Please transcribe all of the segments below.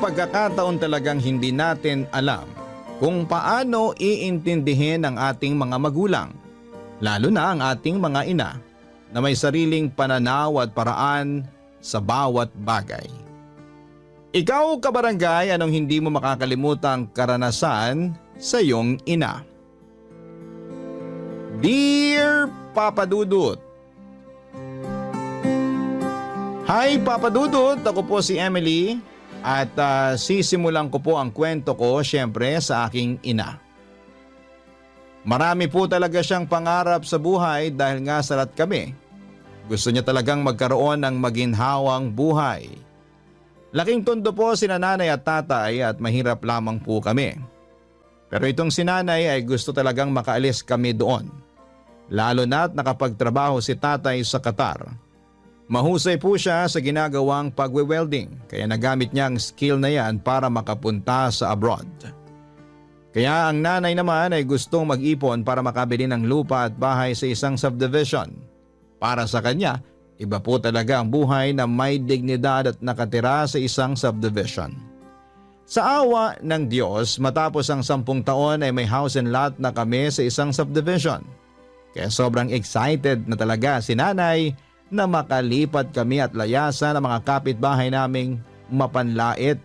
pagkakataon talagang hindi natin alam kung paano iintindihin ang ating mga magulang, lalo na ang ating mga ina na may sariling pananaw at paraan sa bawat bagay. Ikaw, kabarangay, anong hindi mo makakalimutang karanasan sa iyong ina? Dear Papa Dudut, Hi Papa Dudut, ako po si Emily at sisimulan ko po ang kwento ko syempre sa aking ina. Marami po talaga siyang pangarap sa buhay dahil nga salat kami. Gusto niya talagang magkaroon ng maginhawang buhay. Laking tondo po sina nanay at tatay at mahirap lamang po kami. Pero itong si nanay ay gusto talagang makaalis kami doon. Lalo na't nakapagtrabaho si tatay sa Qatar. Mahusay po siya sa ginagawang pagwe-welding kaya nagamit niya ang skill na yan para makapunta sa abroad. Kaya ang nanay naman ay gustong mag-ipon para makabili ng lupa at bahay sa isang subdivision. Para sa kanya, iba po talaga ang buhay na may dignidad at nakatira sa isang subdivision. Sa awa ng Diyos, matapos ang 10 taon ay may house and lot na kami sa isang subdivision. Kaya sobrang excited na talaga si nanay na makalipat kami at layasan ang mga kapitbahay naming mapanlait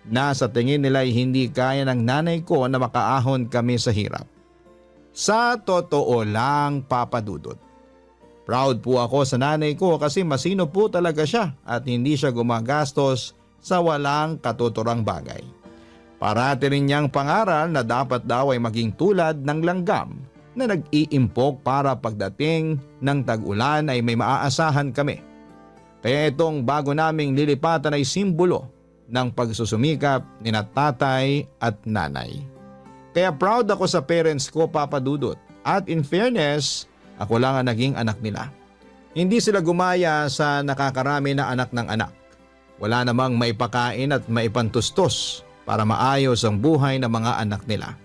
na sa tingin nila ay hindi kaya ng nanay ko na makaahon kami sa hirap. Sa totoo lang, Papa Dudut, proud po ako sa nanay ko kasi masino po talaga siya at hindi siya gumagastos sa walang katuturang bagay. Parati rin niyang pangaral na dapat daw ay maging tulad ng langgam na nag-iimpok para pagdating ng tag-ulan ay may maaasahan kami. Kaya itong bago naming lilipatan ay simbolo ng pagsusumikap ni tatay at nanay. Kaya proud ako sa parents ko, Papa Dudut, at in fairness, ako lang ang naging anak nila. Hindi sila gumaya sa nakakarami na anak ng anak. Wala namang maipakain at maipantustos para maayos ang buhay ng mga anak nila.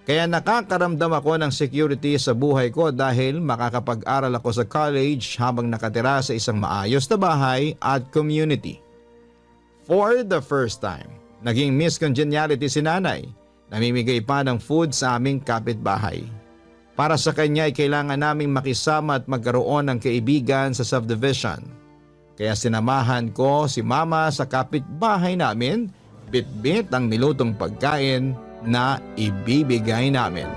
Kaya nakakaramdam ako ng security sa buhay ko dahil makakapag-aral ako sa college habang nakatira sa isang maayos na bahay at community. For the first time, naging Miss Congeniality si nanay. Namimigay pa ng food sa aming kapitbahay. Para sa kanya ay kailangan naming makisama at magkaroon ng kaibigan sa subdivision. Kaya sinamahan ko si mama sa kapitbahay namin, bit-bit ang nilutong pagkain na ibibigay namin.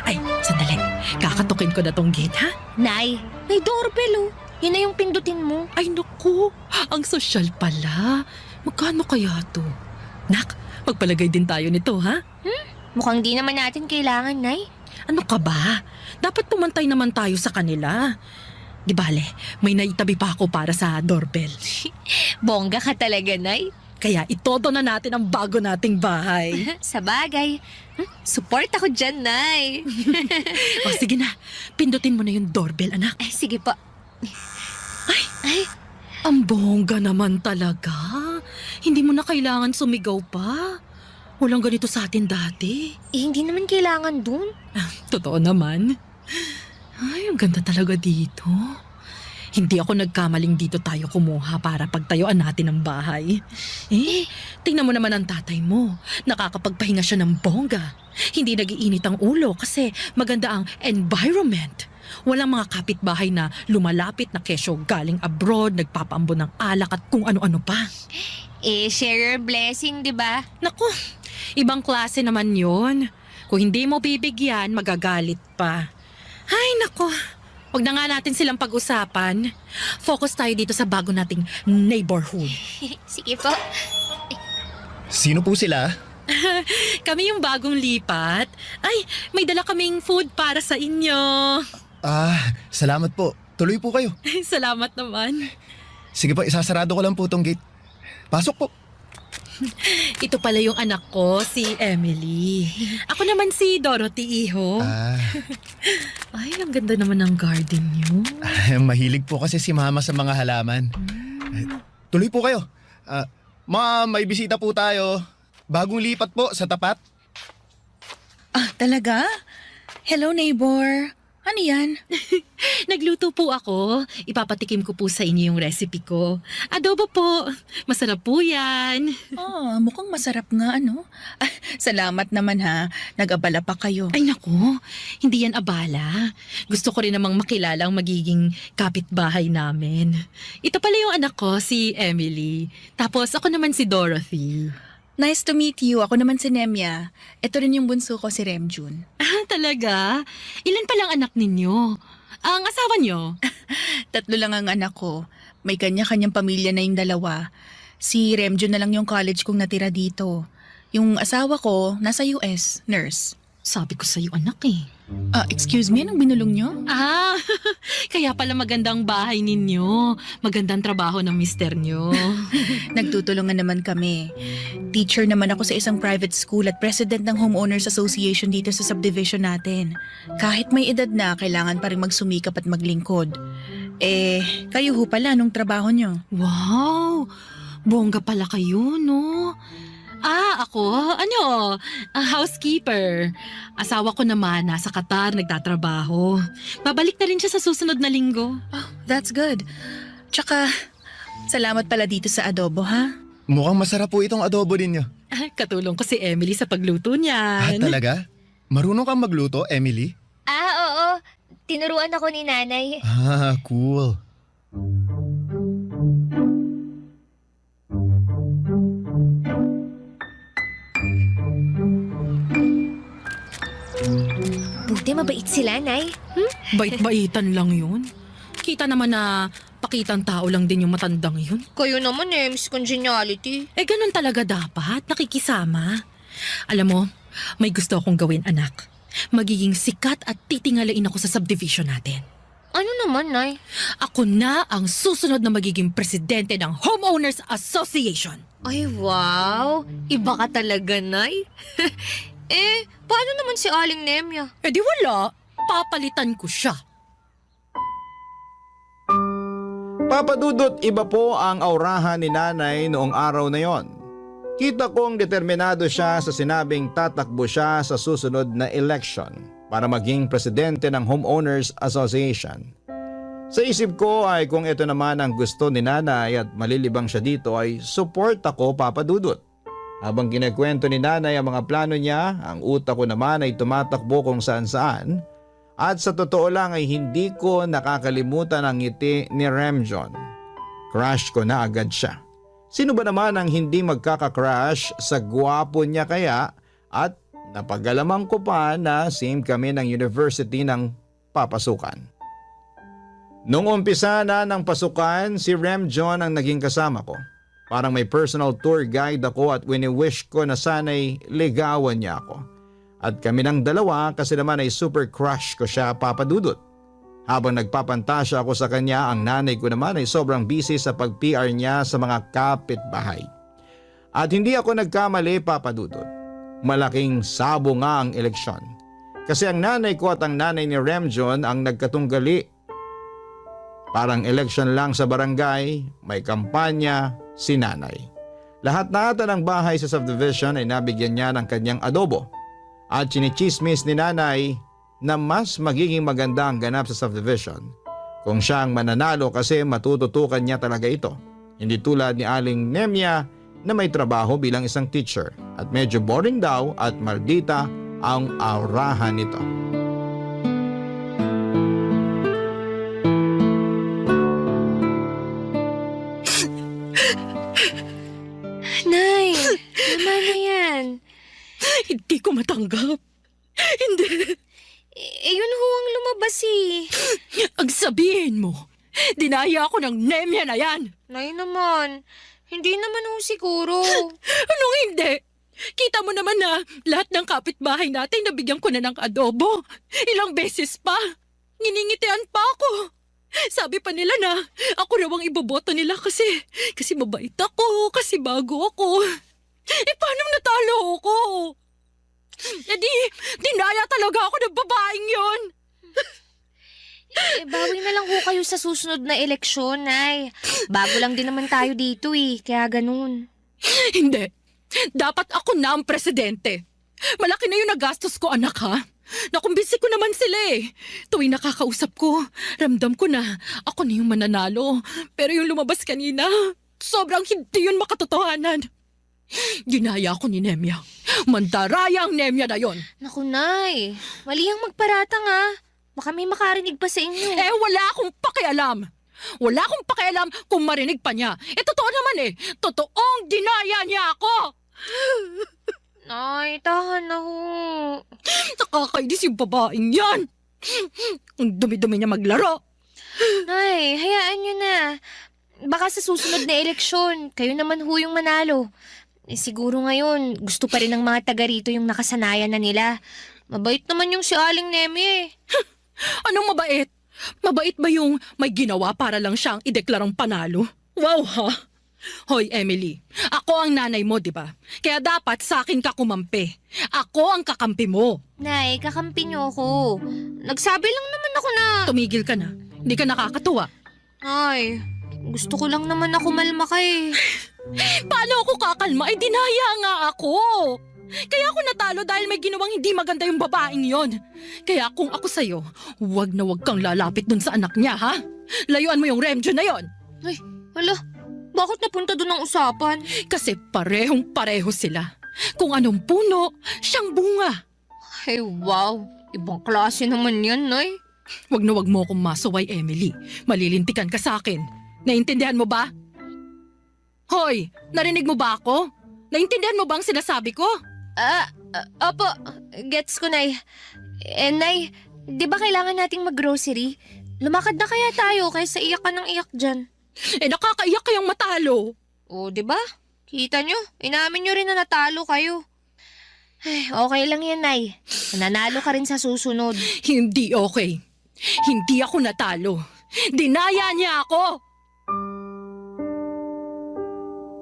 Ay, sandali. Kakatukin ko na tong gate, ha? Nay, may doorbell oh. Yun na yung pindutin mo. Ay, naku. Ang sosyal pala. Magkano kaya to? Nak, magpalagay din tayo nito, ha? Mukhang di naman natin kailangan, Nay. Ano ka ba? Dapat pumantay naman tayo sa kanila. Di bale, may naitabi pa ako para sa doorbell. Bongga ka talaga, Nay. Kaya itodo na natin ang bago nating bahay. Sa bagay. Support ako dyan, Nay. O sige na, pindutin mo na yung doorbell, anak. Ay, sige po. Ay, Ang bongga naman talaga. Hindi mo na kailangan sumigaw pa. Walang ganito sa atin dati. hindi naman kailangan dun. Totoo naman. Ay, ang ganda talaga dito. Hindi ako nagkamaling dito tayo kumuha para pagtayuan natin ang bahay. Tingnan mo naman ang tatay mo. Nakakapagpahinga siya ng bongga. Hindi nagiinit ang ulo kasi maganda ang environment. Walang mga kapitbahay na lumalapit na kesyo galing abroad, nagpapaambon ng alak at kung ano-ano pa. Share your blessing, di ba? Naku, ibang klase naman yon. Kung hindi mo bibigyan, magagalit pa. Ay, naku. Huwag na nga natin silang pag-usapan. Focus tayo dito sa bago nating neighborhood. Sige po. Sino po sila? Kami yung bagong lipat. Ay, may dala kaming food para sa inyo. Salamat po. Tuloy po kayo. Salamat naman. Sige po, isasarado ko lang po tong gate. Pasok po. Ito pala yung anak ko, si Emily. Ako naman si Dorothy, iho. Ah, Ay, ang ganda naman ng garden niyo. mahilig po kasi si Mama sa mga halaman. Tuloy po kayo. Ma'am, may bisita po tayo. Bagong lipat po sa tapat. Ah, talaga? Hello, neighbor. Ano yan? Nagluto po ako. Ipapatikim ko po sa inyo yung recipe ko. Adobo po. Masarap po yan. Oh, mukhang masarap nga, ano? Ah, salamat naman ha. Nag-abala pa kayo. Ay naku, hindi yan abala. Gusto ko rin namang makilala ang magiging kapitbahay namin. Ito pala yung anak ko, si Emily. Tapos ako naman si Dorothy. Nice to meet you. Ako naman si Nemya. Ito rin yung bunso ko, si Remjun. Ah, talaga? Ilan palang anak ninyo? Ang asawa nyo? Tatlo lang ang anak ko. May kanya-kanyang pamilya na yung dalawa. Si Remjun na lang yung college kong natira dito. Yung asawa ko, nasa US, nurse. Sabi ko sa'yo anak eh. Ah, excuse me, anong binulong nyo? Ah, kaya pala magandang bahay ninyo. Magandang trabaho ng mister nyo. Nagtutulungan naman kami. Teacher naman ako sa isang private school at president ng Homeowners Association dito sa subdivision natin. Kahit may edad na, kailangan pa rin magsumikap at maglingkod. Kayo ho pala, anong trabaho nyo? Wow! Bongga pala kayo, no? Ah, ako? Housekeeper. Asawa ko naman, nasa Qatar, nagtatrabaho. Babalik na rin siya sa susunod na linggo. Oh, that's good. Tsaka, salamat pala dito sa adobo, ha? Mukhang masarap po itong adobo ninyo. Katulong ko si Emily sa pagluto Ah, niyan. talaga? Marunong kang magluto, Emily? Oo. Tinuruan ako ni nanay. Ah, cool. Buti mabait sila, Nay. Bait-baitan lang yun. Kita naman na pakitang tao lang din yung matandang yun. Kayo naman Miss Congeniality. Ganun talaga dapat, nakikisama. Alam mo, may gusto akong gawin anak. Magiging sikat at titingalain ako sa subdivision natin. Ano naman, Nay? Ako na ang susunod na magiging presidente ng Homeowners Association. Ay, wow. Iba ka talaga, Nay. Paano naman si Aling Nemya? Di wala, papalitan ko siya. Papadudot, iba po ang aurahan ni nanay noong araw na yon. Kita kong determinado siya sa sinabing tatakbo siya sa susunod na election para maging presidente ng Homeowners Association. Sa isip ko ay kung ito naman ang gusto ni nanay at malilibang siya dito ay support ako, Papadudot. Habang kinakwento ni nanay ang mga plano niya, ang utak ko naman ay tumatakbo kung saan-saan. At sa totoo lang ay hindi ko nakakalimutan ang ngiti ni Remjon. Crush ko na agad siya. Sino ba naman ang hindi magkaka-crush sa gwapo niya kaya at napagalamang ko pa na same kami ng university ng papasukan. Nung umpisa na ng pasukan, si Remjon ang naging kasama ko. Parang may personal tour guide ako at wini-wish ko na sana'y ligawan niya ako. At kami ng dalawa kasi naman ay super crush ko siya, Papadudot. Habang nagpapantasya ako sa kanya, ang nanay ko naman ay sobrang busy sa pag-PR niya sa mga kapitbahay. At hindi ako nagkamali, Papadudot. Malaking sabo nga ang eleksyon. Kasi ang nanay ko at ang nanay ni Remjon ang nagkatunggali. Parang election lang sa barangay, may kampanya, si nanay. Lahat na ata ng bahay sa subdivision ay nabigyan niya ng kanyang adobo. At chinichismis ni nanay na mas magiging maganda ang ganap sa subdivision kung siya ang mananalo kasi matututukan niya talaga ito. Hindi tulad ni Aling Nemya na may trabaho bilang isang teacher at medyo boring daw at maldita ang aurahan nito. Nay, naman na yan. Hindi ko matanggap. Hindi. Yun ho ang lumabas eh. Ang sabihin mo, dinaya ako ng Nemya na yan. Nay naman, hindi naman ho siguro. Anong hindi? Kita mo naman na lahat ng kapitbahay natin nabigyan ko na ng adobo. Ilang beses pa. Nginingitian pa ako. Sabi pa nila na ako raw ang iboboto nila kasi mabait ako, kasi bago ako. Paano natalo ko? Dinaya talaga ako ng babaeng yon. Bawi na lang ho kayo sa susunod na eleksyon, Nay. Bago lang din naman tayo dito kaya ganun. Hindi. Dapat ako na ang presidente. Malaki na yung nagastos ko, anak, ha? Nakumbisi ko naman sila Tuwing nakakausap ko, ramdam ko na ako na yung mananalo. Pero yung lumabas kanina, sobrang hindi yun makatotohanan. Ginaya ako ni Nemya. Mandaraya ang Nemya na yon. Naku, Nay. Mali ang magparatang, Baka may makarinig pa sa inyo. Wala akong pakialam. Wala akong pakialam kung marinig pa niya. Totoo naman Totoong dinaya niya ako. Nay, tahan na ho. Nakakainis yung babaeng yan. Ang dumi-dumi niya maglaro. Nay, hayaan nyo na. Baka sa susunod na eleksyon, kayo naman ho yung manalo. Siguro ngayon, gusto pa rin ng mga taga rito yung nakasanayan na nila. Mabait naman yung si Aling Nemi Anong mabait? Mabait ba yung may ginawa para lang siyang ideklarang panalo? Wow, ha? Hoy, Emily, ako ang nanay mo, di ba? Kaya dapat sa akin ka kumampi. Ako ang kakampi mo. Nay, kakampi niyo ako. Nagsabi lang naman ako na... Tumigil ka na. Hindi ka nakakatuwa. Ay, gusto ko lang naman na kumalma ka Paano ako kakalma? Dinaya nga ako. Kaya ako natalo dahil may ginawang hindi maganda yung babaeng yon. Kaya kung ako sa'yo, huwag na huwag kang lalapit dun sa anak niya, ha? Layuan mo yung Remjo na yon. Ay, hala. Bakit napunta dun ang usapan? Kasi parehong-pareho sila. Kung anong puno, siyang bunga. Ay, wow. Ibang klase naman yan, Nay. Huwag na huwag mo akong masuway, Emily. Malilintikan ka sa akin. Naintindihan mo ba? Hoy, narinig mo ba ako? Naintindihan mo ba ang sinasabi ko? Opo. Gets ko, Nay. Nay, di ba kailangan nating mag-grocery? Lumakad na kaya tayo kaysa iyak ka ng iyak dyan. Nakakaiyak kayang matalo. O, di ba? Kita nyo, inamin nyo rin na natalo kayo. Ay, okay lang yan, Nay. Nanalo ka rin sa susunod. Hindi okay. Hindi ako natalo. Dinaya niya ako.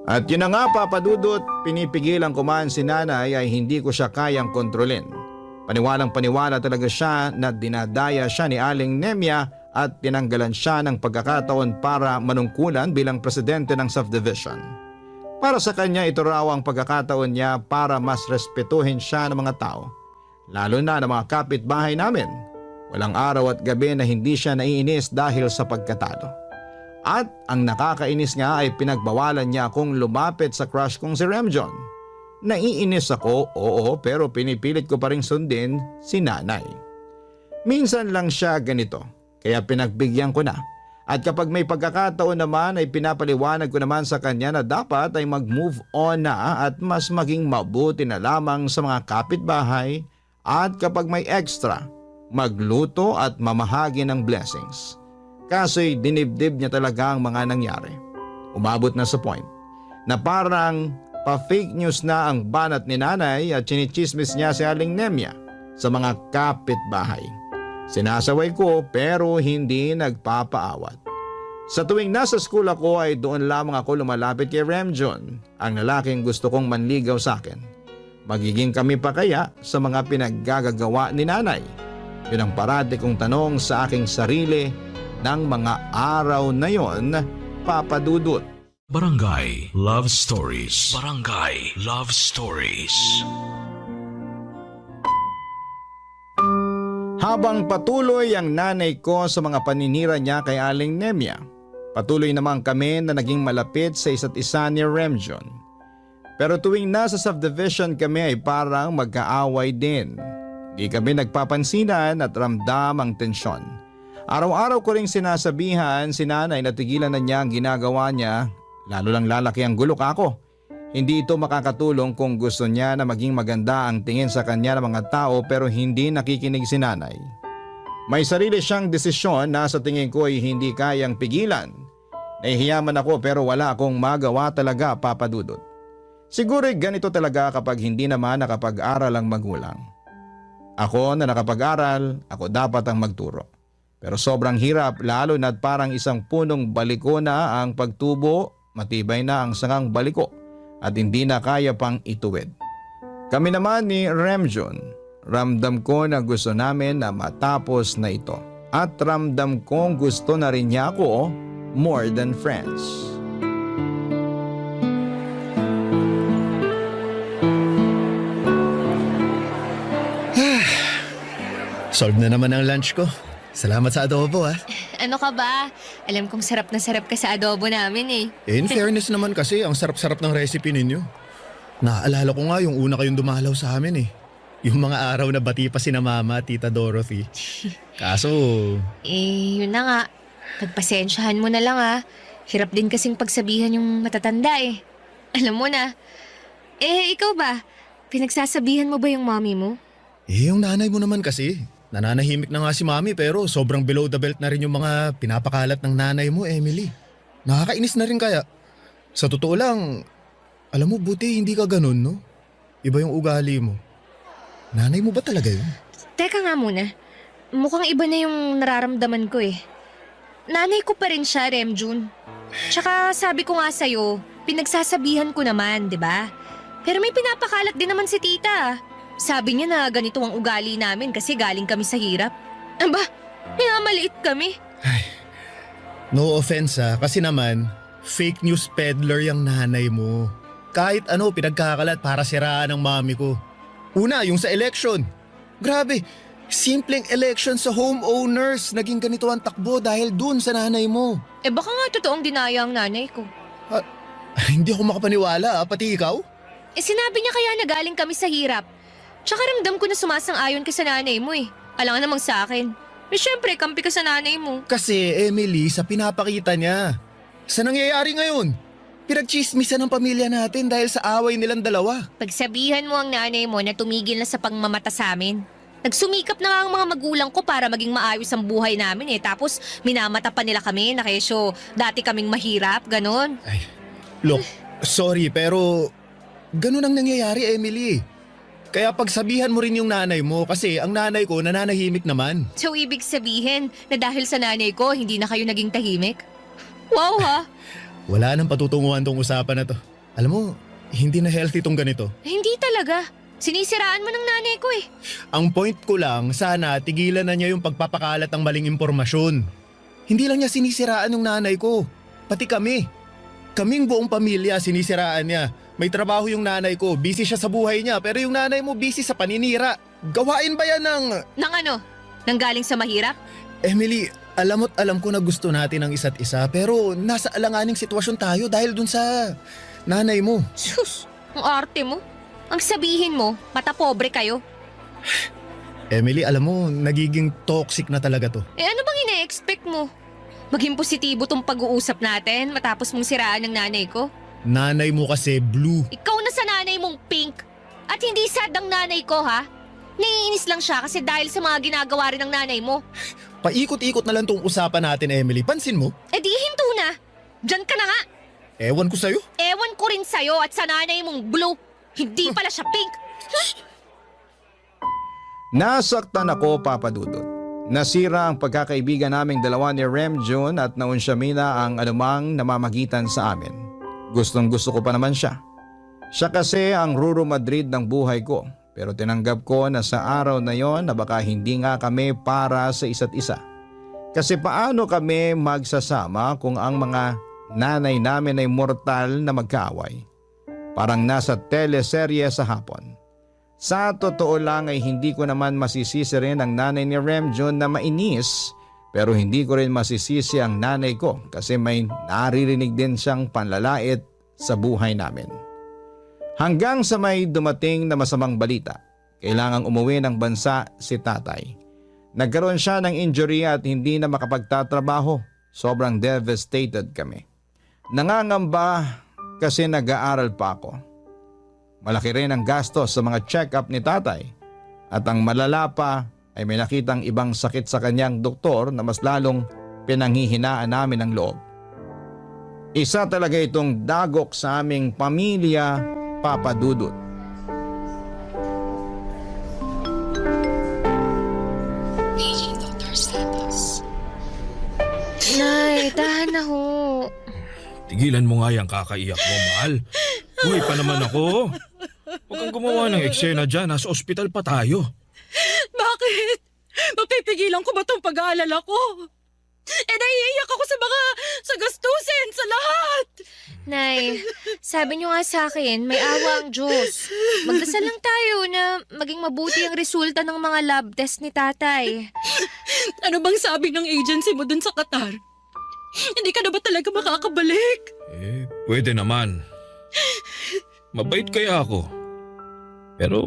At yun na nga, Papa Dudut, pinipigilan ko man si nanay ay hindi ko siya kayang kontrolin. Paniwalang paniwala talaga siya na dinadaya siya ni Aling Nemya at tinanggalan siya ng pagkakataon para manungkulan bilang presidente ng subdivision. Para sa kanya ito raw ang pagkakataon niya para mas respetuhin siya ng mga tao, lalo na ng mga kapitbahay namin. Walang araw at gabi na hindi siya naiinis dahil sa pagkatalo. At ang nakakainis nga ay pinagbawalan niya akong lumapit sa crush kong si Remjon. Naiinis ako, oo, pero pinipilit ko pa rin sundin si nanay. Minsan lang siya ganito, kaya pinagbigyan ko na. At kapag may pagkakataon naman ay pinapaliwanag ko naman sa kanya na dapat ay mag-move on na at mas maging mabuti na lamang sa mga kapitbahay at kapag may extra, magluto at mamahagi ng blessings. Kaso'y dinibdib niya talaga ang mga nangyari. Umabot na sa point na parang pa-fake news na ang banat ni nanay at chinichismis niya si Aling Nemya sa mga kapitbahay. Sinasaway ko pero hindi nagpapaawat. Sa tuwing nasa school ako ay doon lamang ako lumalapit kay Remjon, ang lalaking gusto kong manligaw sa akin. Magiging kami pa kaya sa mga pinaggagawa ni nanay? Yun ang parati kong tanong sa aking sarili ng mga araw na yon, Papa Dudut. Barangay Love Stories. Barangay Love Stories. Habang patuloy ang nanay ko sa mga paninira niya kay Aling Nemya, patuloy naman kami na naging malapit sa isa't isa ni Remjon. Pero tuwing nasa subdivision kami ay parang magkaaway din. Di kami nagpapansinan at ramdam ang tensyon. Araw-araw ko ring sinasabihan si nanay na tigilan na niya ang ginagawa niya, lalo lang lalaki ang gulok ako. Hindi ito makakatulong kung gusto niya na maging maganda ang tingin sa kanya ng mga tao pero hindi nakikinig si nanay. May sarili siyang desisyon na sa tingin ko ay hindi kayang pigilan. Nahihiyaman ako pero wala akong magawa talaga, Papa Dudut. Siguro ganito talaga kapag hindi naman nakapag-aral ang magulang. Ako na nakapag-aral, ako dapat ang magturo. Pero sobrang hirap lalo na't parang isang punong baliko na ang pagtubo, matibay na ang sangang baliko. at hindi na kaya pang ituwid. Kami naman ni Remjun, ramdam ko na gusto namin na matapos na ito at ramdam kong gusto na rin niya ako more than friends. Solve na naman ang lunch ko. Salamat sa adobo ha. Ano ka ba? Alam kong sarap na sarap ka sa adobo namin eh. In fairness naman kasi, ang sarap-sarap ng recipe ninyo. Naaalala ko nga yung una kayong dumalaw sa amin eh. Yung mga araw na bati pa si na Mama at Tita Dorothy. Kaso, Yun na nga. Pagpasensyahan mo na lang ah. Hirap din kasing pagsabihan yung matatanda eh. Alam mo na. Ikaw ba? Pinagsasabihan mo ba yung mommy mo? yung nanay mo naman kasi. Nananahimik na nga si Mami pero sobrang below the belt na rin yung mga pinapakalat ng nanay mo, Emily. Nakakainis na rin kaya. Sa totoo lang, alam mo buti hindi ka ganun, no? Iba yung ugali mo. Nanay mo ba talaga yun? Teka nga muna. Mukhang iba na yung nararamdaman ko eh. Nanay ko pa rin siya, Remjun. Tsaka sabi ko nga sa'yo, pinagsasabihan ko naman, di ba? Pero may pinapakalat din naman si tita. Sabi niya na ganito ang ugali namin kasi galing kami sa hirap. Aba, minamaliit kami. No offense kasi naman, fake news peddler yung nanay mo. Kahit ano pinagkakalat para siraan ng mami ko. Una, yung sa election. Grabe, simpleng election sa homeowners. Naging ganito ang takbo dahil dun sa nanay mo. Baka nga totoong dinaya ang nanay ko. Hindi ako makapaniwala, pati ikaw? Sinabi niya kaya na galing kami sa hirap. Tsaka ramdam ko na sumasang-ayon ka sa nanay mo eh. Alangan namang sa akin. Siyempre, kampi ka sa nanay mo. Kasi Emily, sa pinapakita niya. Sa nangyayari ngayon, pinagchismisan ng pamilya natin dahil sa away nilang dalawa. Pagsabihan mo ang nanay mo na tumigil na sa pangmamata sa amin. Nagsumikap na nga ang mga magulang ko para maging maayos ang buhay namin eh. Tapos minamata pa nila kami na kesyo dati kaming mahirap, ganon. Look, sorry pero ganun ang nangyayari, Emily. Kaya pagsabihan mo rin yung nanay mo kasi ang nanay ko nananahimik naman. So ibig sabihin na dahil sa nanay ko, hindi na kayo naging tahimik? Wow ha! Wala nang patutunguhan tong usapan na to. Alam mo, hindi na healthy tong ganito. Hindi talaga. Sinisiraan mo ng nanay ko eh. Ang point ko lang, sana tigilan na niya yung pagpapakalat ng maling impormasyon. Hindi lang niya sinisiraan yung nanay ko, pati kami. Kaming buong pamilya sinisiraan niya. May trabaho yung nanay ko, busy siya sa buhay niya, pero yung nanay mo busy sa paninira. Gawain ba yan ng... Nang ano? Nang galing sa mahirap? Emily, alam ko na gusto natin ang isa't isa, pero nasa alanganing sitwasyon tayo dahil dun sa nanay mo. Sus, ang arte mo. Ang sabihin mo, mata pobre kayo. Emily, alam mo, nagiging toxic na talaga to. Ano bang ina-expect mo? Maging positibo tong pag-uusap natin matapos mong siraan ng nanay ko? Nanay mo kasi blue. Ikaw na sa nanay mong pink. At hindi sad ang nanay ko ha? Naiinis lang siya kasi dahil sa mga ginagawa rin ng nanay mo. Paikot-ikot na lang tong usapan natin, Emily. Pansin mo? Di hinto na. Diyan ka na nga. Ewan ko sa'yo. Ewan ko rin sa'yo at sa nanay mong blue. Hindi pala siya pink. Nasaktan ako, Papa Dudut. Nasira ang pagkakaibigan naming dalawa ni Remjun at naunsyamina ang anumang namamagitan sa amin. Gustong-gusto ko pa naman siya. Siya kasi ang Ruru Madrid ng buhay ko. Pero tinanggap ko na sa araw na yon na baka hindi nga kami para sa isa't isa. Kasi paano kami magsasama kung ang mga nanay namin ay mortal na magkaaway? Parang nasa teleserye sa hapon. Sa totoo lang ay hindi ko naman masisisi rin ang nanay ni Remjun na mainis, pero hindi ko rin masisisi ang nanay ko kasi may naririnig din siyang panlalait sa buhay namin. Hanggang sa may dumating na masamang balita, kailangang umuwi ng bansa si tatay. Nagkaroon siya ng injury at hindi na makapagtatrabaho. Sobrang devastated kami. Nangangamba kasi nag-aaral pa ako. Malaki rin ang gastos sa mga check-up ni tatay. At ang malala pa ay may nakitang ibang sakit sa kanyang doktor na mas lalong pinanghihinaan namin ang loob. Isa talaga itong dagok sa aming pamilya, Papa Dudut. Nay, tahan na ho. Tigilan mo nga yung kakaiyak mo, mahal. Buhay pa naman ako. Huwag kang gumawa ng eksena dyan. Nasa ospital pa tayo. Bakit? Mapipigilan ko ba tong pag-aalala ko? Naiiyak ako sa gastusin, sa lahat. Nay, sabi niyo nga sa akin, may awa ang Diyos. Magdasal lang tayo na maging mabuti ang resulta ng mga lab test ni tatay. Ano bang sabi ng agency mo dun sa Qatar? Hindi ka na ba talaga makakabalik? Pwede naman. Mabait kaya ako. Pero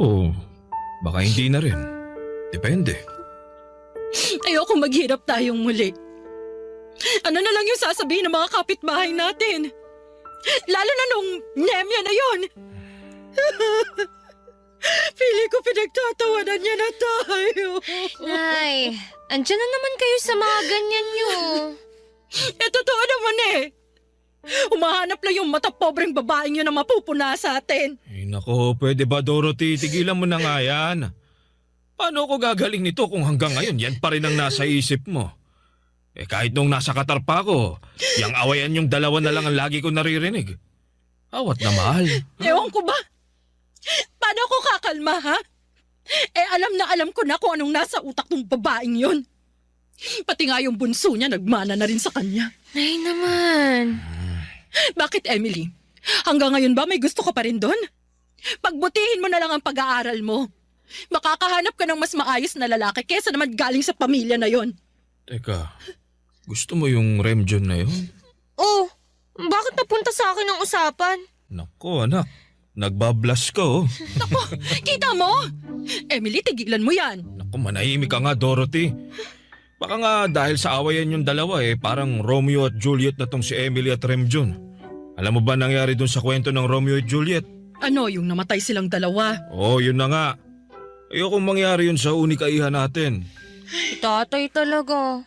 baka hindi na rin. Depende. Ayoko maghirap tayong muli. Ano na lang yung sasabihin ng mga kapitbahay natin? Lalo na nung Nemya na yon. Pili ko pinagtatawanan niya na tayo. Nay, andyan na naman kayo sa mga ganyan niyo. Totoo naman eh. Umahanap lang yung mata pobreng babaeng yun na mapupuna sa atin. Ay nako, pwede ba Dorothy? Tigilan mo na nga yan. Paano ako gagaling nito kung hanggang ngayon yan pa rin ang nasa isip mo? Kahit nung nasa Qatar pa ako, yung awayan yung dalawa na lang ang lagi ko naririnig. Awat na mahal. Ewan ko ba? Paano ako kakalma, ha? Alam ko na kung anong nasa utak ng babaeng yun. Pati nga yung bunso niya nagmana na rin sa kanya. Nay naman. Bakit, Emily? Hanggang ngayon ba may gusto ka pa rin doon? Pagbutihin mo na lang ang pag-aaral mo. Makakahanap ka ng mas maayos na lalaki kesa naman galing sa pamilya na yon. Teka, gusto mo yung Remjon na yun? Oh, bakit napunta sa akin ang usapan? Nako anak, nagbablush ka oh. Naku, kita mo? Emily, tigilan mo yan. Naku, manahimik ka nga Dorothy. Baka nga dahil sa awayan yung dalawa parang Romeo at Juliet na tong si Emily at Remjon. Alam mo ba nangyari dun sa kwento ng Romeo at Juliet? Ano, yung namatay silang dalawa? Oo, yun na nga. Ayokong mangyari yun sa unikaihan natin. Tatay talaga.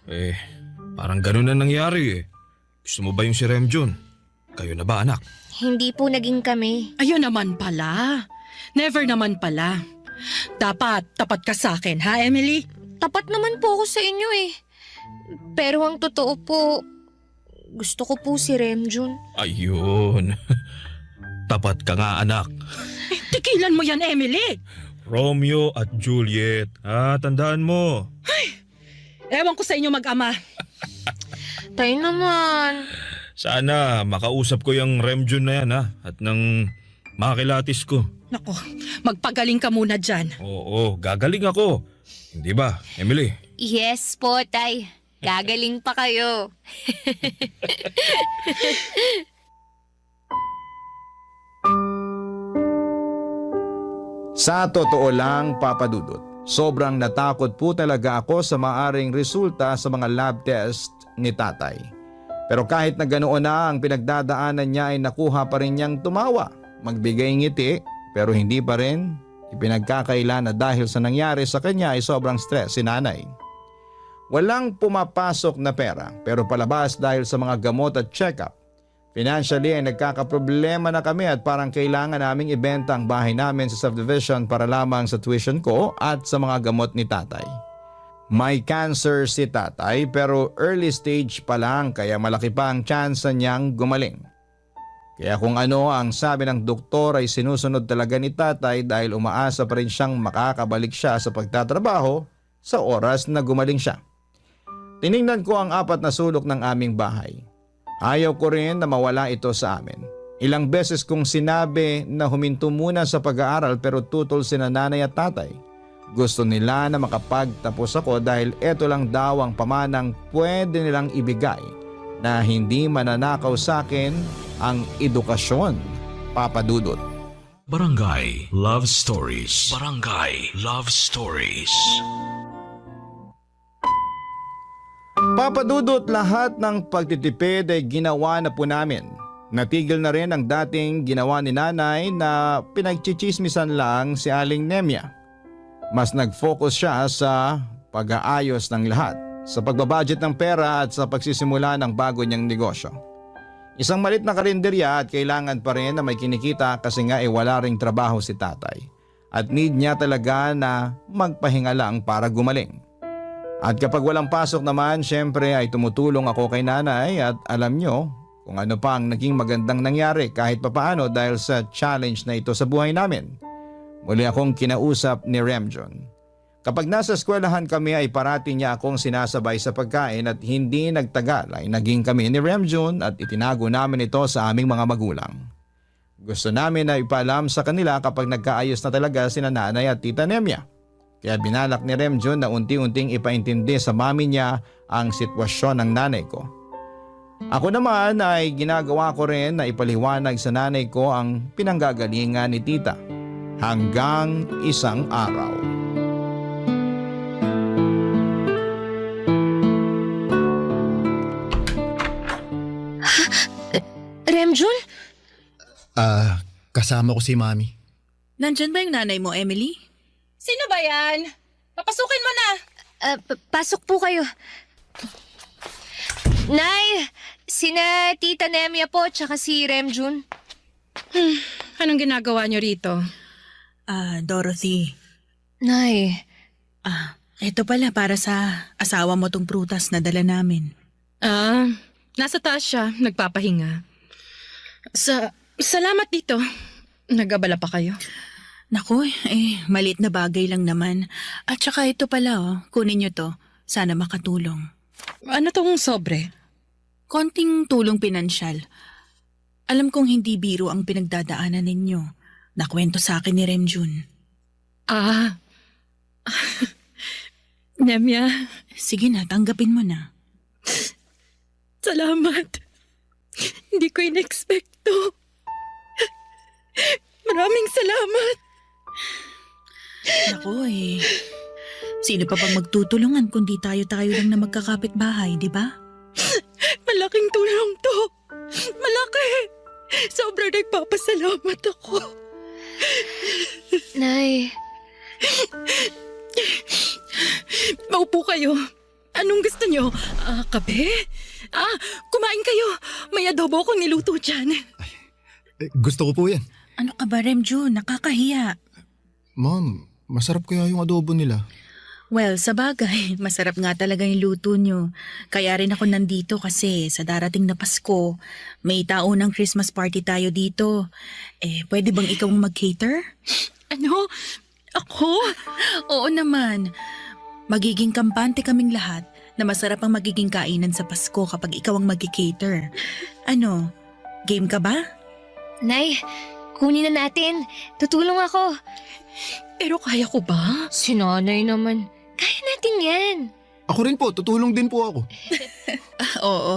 Parang ganun na nangyari Gusto mo ba yung si Remjon? Kayo na ba anak? Hindi po naging kami. Ayun naman pala. Never naman pala. Dapat tapat ka sa akin, ha, Emily? Tapat naman po ako sa inyo Pero ang totoo po, gusto ko po si Remjon. Ayun. Tapat ka nga anak. Tigilan mo yan, Emily! Romeo at Juliet. Tandaan mo. Ewan ko sa inyo mag-ama. Tayo naman. Sana makausap ko yung Remjon na yan at nang makilatis ko. Nako, magpagaling ka muna dyan. Oo, gagaling ako. Hindi ba, Emily? Yes po, tay. Gagaling pa kayo. Sa totoo lang, Papa Dudut, sobrang natakot po talaga ako sa maaring resulta sa mga lab test ni tatay. Pero kahit na ganoon na ang pinagdadaanan niya ay nakuha pa rin niyang tumawa, magbigay ngiti, pero hindi pa rin ipinagkakaila na dahil sa nangyari sa kanya ay sobrang stress si nanay. Walang pumapasok na pera pero palabas dahil sa mga gamot at check-up. Financially ay nagkakaproblema na kami at parang kailangan naming ibenta ang bahay namin sa subdivision para lamang sa tuition ko at sa mga gamot ni tatay. May cancer si tatay pero early stage pa lang kaya malaki pa ang chance niyang gumaling. Kaya kung ano ang sabi ng doktor ay sinusunod talaga ni tatay dahil umaasa pa rin siyang makakabalik siya sa pagtatrabaho sa oras na gumaling siya. Tiningnan ko ang 4 na sulok ng aming bahay. Ayaw ko rin na mawala ito sa amin. Ilang beses kong sinabi na huminto muna sa pag-aaral pero tutol sina nanay at tatay. Gusto nila na makapagtapos ako dahil ito lang daw ang pamanang pwede nilang ibigay na hindi mananakaw sa akin ang edukasyon, Papa Dudut. Barangay Love Stories. Barangay Love Stories. Papa Dudut, lahat ng pagtitipid ay ginawa na po namin. Natigil na rin ang dating ginawa ni nanay na pinagchichismisan lang si Aling Nemya. Mas nag-focus siya sa pag-aayos ng lahat, sa pagbabudget ng pera at sa pagsisimula ng bago niyang negosyo. Isang malit na karinderya at kailangan pa rin na may kinikita kasi nga wala ring trabaho si tatay. At need niya talaga na magpahinga lang para gumaling. At kapag walang pasok naman, syempre ay tumutulong ako kay nanay at alam nyo kung ano pa ang naging magandang nangyari kahit papaano dahil sa challenge na ito sa buhay namin. Muli akong kinausap ni Remjon. Kapag nasa eskwelahan kami ay parati niya akong sinasabay sa pagkain at hindi nagtagal ay naging kami ni Remjon at itinago namin ito sa aming mga magulang. Gusto namin na ipaalam sa kanila kapag nagkaayos na talaga sina nanay at tita Nemya. Kaya binalak ni Remjon na unti-unting ipaintindi sa mami niya ang sitwasyon ng nanay ko. Ako naman ay ginagawa ko rin na ipaliwanag sa nanay ko ang pinanggagalingan ni tita hanggang isang araw. Remjun? Kasama ko si mami. Nandyan ba yung nanay mo, Emily? Sino ba yan? Papasukin mo na! Pasok po kayo. Nay, sina Tita Nemya po tsaka si Remjun. Anong ginagawa niyo rito? Dorothy. Nay, Ito pala para sa asawa mo tong prutas na dala namin. Nasa taas siya, nagpapahinga. Salamat dito. Nag-abala pa kayo? Naku, maliit na bagay lang naman. At saka ito pala, kunin nyo to. Sana makatulong. Ano tong sobre? Konting tulong pinansyal. Alam kong hindi biro ang pinagdadaanan ninyo. Nakwento sa akin ni Remjun. Nemya, Sige na, tanggapin mo na. salamat. Hindi ko in-expecto. Maraming salamat. Naku sino pa bang magtutulungan kundi tayo-tayo lang na magkakapit-bahay, di ba? Malaking tulong to. Malaki. Sobrang nagpapasalamat ako. Nay, Maupo kayo. Anong gusto nyo? Kape? Kumain kayo. May adobo akong niluto dyan. Gusto ko po yan. Ano ka ba, Remjun? Nakakahiya. Ma'am, masarap kaya yung adobo nila. Well, sa bagay, masarap nga talaga yung luto nyo. Kaya rin ako nandito kasi sa darating na Pasko, may taunang Christmas party tayo dito. Pwede bang ikaw mag-cater? Ano? Ako? Oo naman. Magiging kampante kaming lahat na masarap ang magiging kainan sa Pasko kapag ikaw ang mag-cater. Ano, game ka ba? Nay, kunin na natin. Tutulong ako. Pero kaya ko ba? Si nanay naman. Kaya natin yan. Ako rin po, tutulong din po ako. Oo,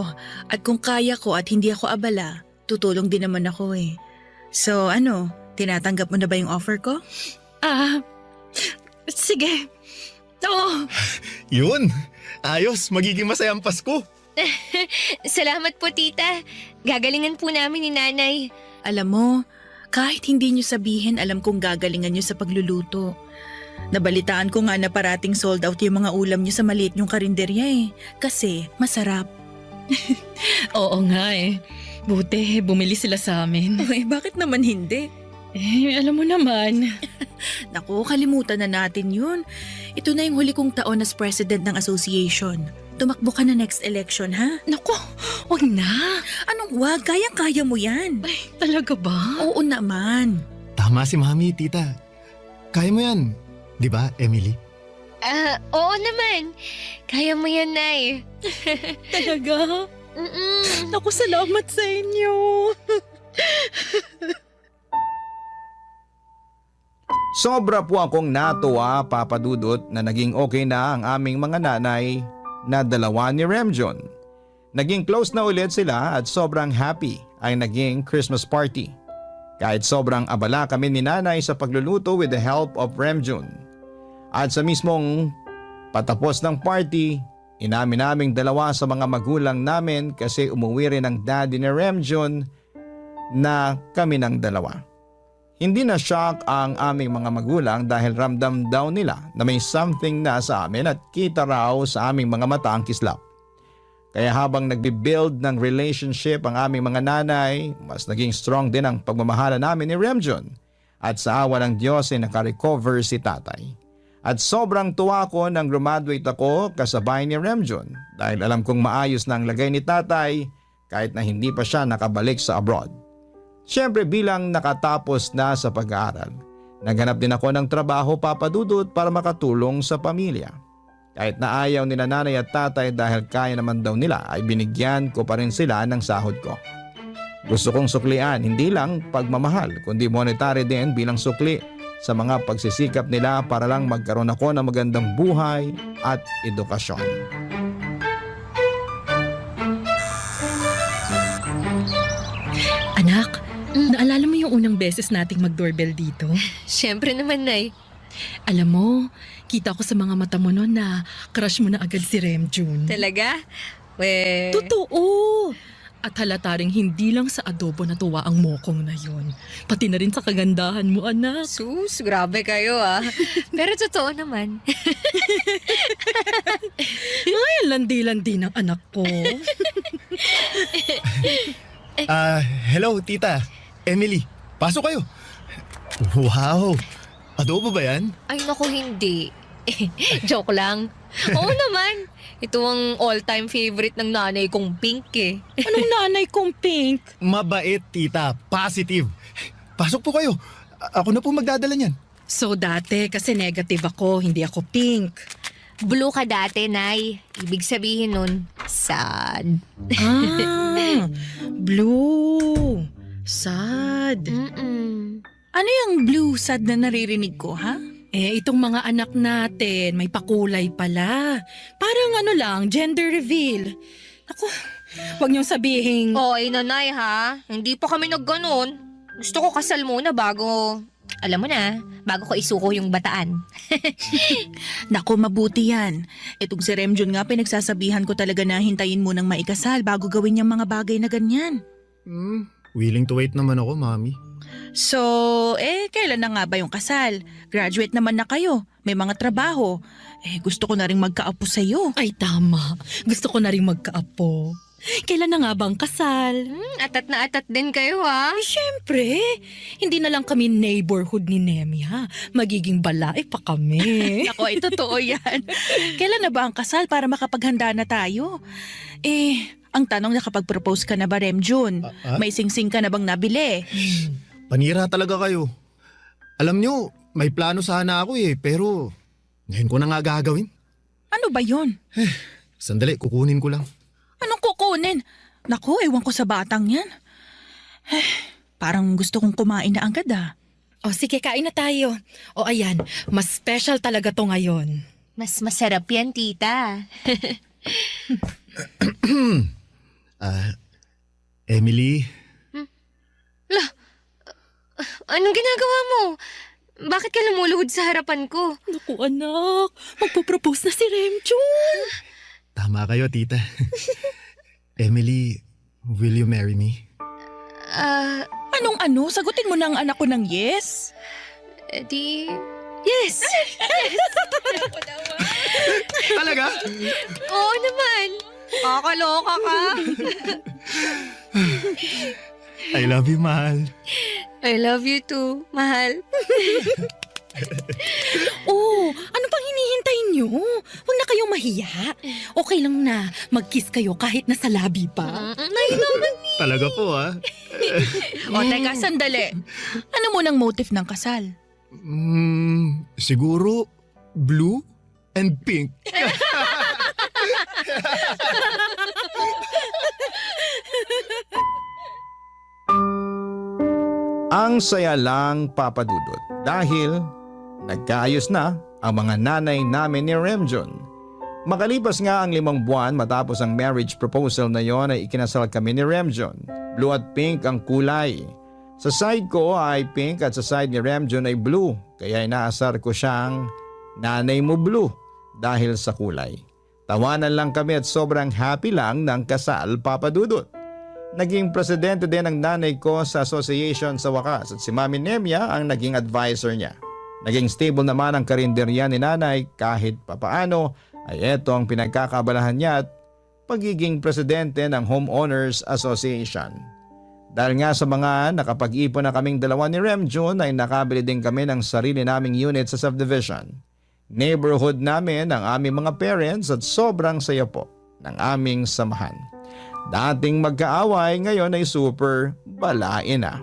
at kung kaya ko at hindi ako abala, tutulong din naman ako So ano, tinatanggap mo na ba yung offer ko? Sige. Oo. Yun! Ayos, magiging masayang Pasko. Salamat po, tita. Gagalingan po namin ni nanay. Alam mo, kahit hindi nyo sabihin, alam kong gagalingan nyo sa pagluluto. Nabalitaan ko nga na parating sold out yung mga ulam nyo sa maliit nyong karinderya kasi masarap. Oo nga Buti, bumili sila sa amin. Bakit naman hindi? Alam mo naman. Naku, kalimutan na natin yun. Ito na yung huli kong taon as president ng association. Tumakbo ka na next election, ha? Naku, wag na. Anong wag? Kayang-kaya mo yan. Talaga ba? Oo naman. Tama si mami, tita. Kaya mo yan. Di ba, Emily? Oo naman. Kaya mo yan, nay. Talaga? Mm-mm. Naku, salamat sa inyo. Sobra po akong natuwa, Papa Dudut, na naging okay na ang aming mga nanay na dalawa ni Remjon. Naging close na ulit sila at sobrang happy ay naging Christmas party. Kahit sobrang abala kami ni nanay sa pagluluto with the help of Remjon. At sa mismong patapos ng party, inamin naming dalawa sa mga magulang namin kasi umuwi rin ang daddy ni Remjon na kami ng dalawa. Hindi na shock ang aming mga magulang dahil ramdam daw nila na may something na sa amin at kita raw sa aming mga mata ang kislap. Kaya habang nagbibuild ng relationship ang aming mga nanay, mas naging strong din ang pagmamahala namin ni Remjon at sa awa ng Diyos ay nakarecover si tatay. At sobrang tuwa ko nang graduate ako kasabay ni Remjon dahil alam kong maayos na ang lagay ni tatay kahit na hindi pa siya nakabalik sa abroad. Siyempre bilang nakatapos na sa pag-aaral, naghanap din ako ng trabaho, Papa Dudut, para makatulong sa pamilya. Kahit na ayaw nila nanay at tatay dahil kaya naman daw nila ay binigyan ko pa rin sila ng sahod ko. Gusto kong suklian hindi lang pagmamahal kundi monetary din bilang sukli sa mga pagsisikap nila para lang magkaroon ako ng magandang buhay at edukasyon. Anak, naalala mo yung unang beses nating mag-doorbell dito? Siyempre naman, Nay. Alam mo, kita ko sa mga mata mo noon na crush mo na agad si Remjun. Talaga? We... Totoo! At halata ring hindi lang sa adobo natuwa ang mokong na yon. Pati na rin sa kagandahan mo, anak. Sus, grabe kayo ah. Pero totoo naman. Ay, ang landi-landi ng anak ko. Hello, tita. Emily, pasok kayo. Wow! Adobo ba yan? Ay naku, hindi. Joke lang. Oo naman. Ito ang all-time favorite ng nanay kong Pink eh. Anong nanay kong Pink? Mabait, tita. Positive. Pasok po kayo. Ako na po magdadala niyan. So dati kasi negative ako, hindi ako pink. Blue ka dati, Nay. Ibig sabihin nun, sad. Ah, blue. Sad. Mm-mm. Ano yung blue sad na naririnig ko, ha? Eh, itong mga anak natin, may pakulay pala. Parang ano lang, gender reveal. Ako, wag niyong sabihin. Oy, nanay ha. Hindi pa kami nagganon. Gusto ko kasal muna bago, alam mo na, bago ko isuko yung bataan. Naku, mabuti yan. Itong si Remjun nga pinagsasabihan ko talaga na hintayin mo nang maikasal bago gawin yung mga bagay na ganyan. Willing to wait naman ako, mami. So, kailan na nga ba yung kasal? Graduate naman na kayo. May mga trabaho. Gusto ko na rin magkaapo sa'yo. Ay, tama. Gusto ko na rin magkaapo. Kailan na nga bang kasal? Atat na atat din kayo ha. Ay, syempre. Hindi na lang kami neighborhood ni Nemia. Magiging balae pa kami. Ako, ay totoo yan. Kailan na ba ang kasal para makapaghanda na tayo? Ang tanong, nakapag-propose ka na ba, Remjun? May singsing ka na bang nabili? Panira talaga kayo. Alam nyo, may plano sana ako pero ngayon ko na nga gagawin. Ano ba yon? Sandali, kukunin ko lang. Anong kukunin? Naku, ewan ko sa batang yan. Parang gusto kong kumain na agad ah. O sige, kain na tayo. O ayan, mas special talaga to ngayon. Mas masarap yan, tita. Emily, Anong ginagawa mo? Bakit ka lumuluhod sa harapan ko? Naku anak, magpo-propose na si Remjun. tama kayo, tita. Emily, will you marry me? Anong ano? Sagutin mo na ang anak ko ng yes. Di... Yes! Talaga? Oo naman. Kakaloka ka. I love you, mahal. I love you too, mahal. Oh, ano pang hinihintay nyo? Huwag na kayong mahiya. Okay lang na mag-kiss kayo kahit nasa labi pa. Nay naman. Talaga po, O teka, sandali. Ano mo ng motive ng kasal? Siguro blue and pink. Ang saya lang, Papa Dudut, dahil nagkaayos na ang mga nanay namin ni Remjun. Makalipas nga ang 5 buwan matapos ang marriage proposal na yon ay ikinasal kami ni Remjun. Blue at pink ang kulay. Sa side ko ay pink at sa side ni Remjun ay blue, kaya inaasar ko siyang nanay mo blue dahil sa kulay. Tawanan lang kami at sobrang happy lang ng kasal, Papa Dudut. Naging presidente din ang nanay ko sa association sa wakas at si Mami Nemia ang naging advisor niya. Naging stable naman ang karinderya ni nanay kahit papaano ay eto ang pinagkakabalahan niya at pagiging presidente ng Homeowners Association. Dahil nga sa mga nakapag-ipon na kaming dalawa ni Remjun ay nakabili din kami ng sarili naming unit sa subdivision. Neighborhood namin ang aming mga parents at sobrang saya po ng aming samahan. Dating magkaaway, ngayon ay super balain na.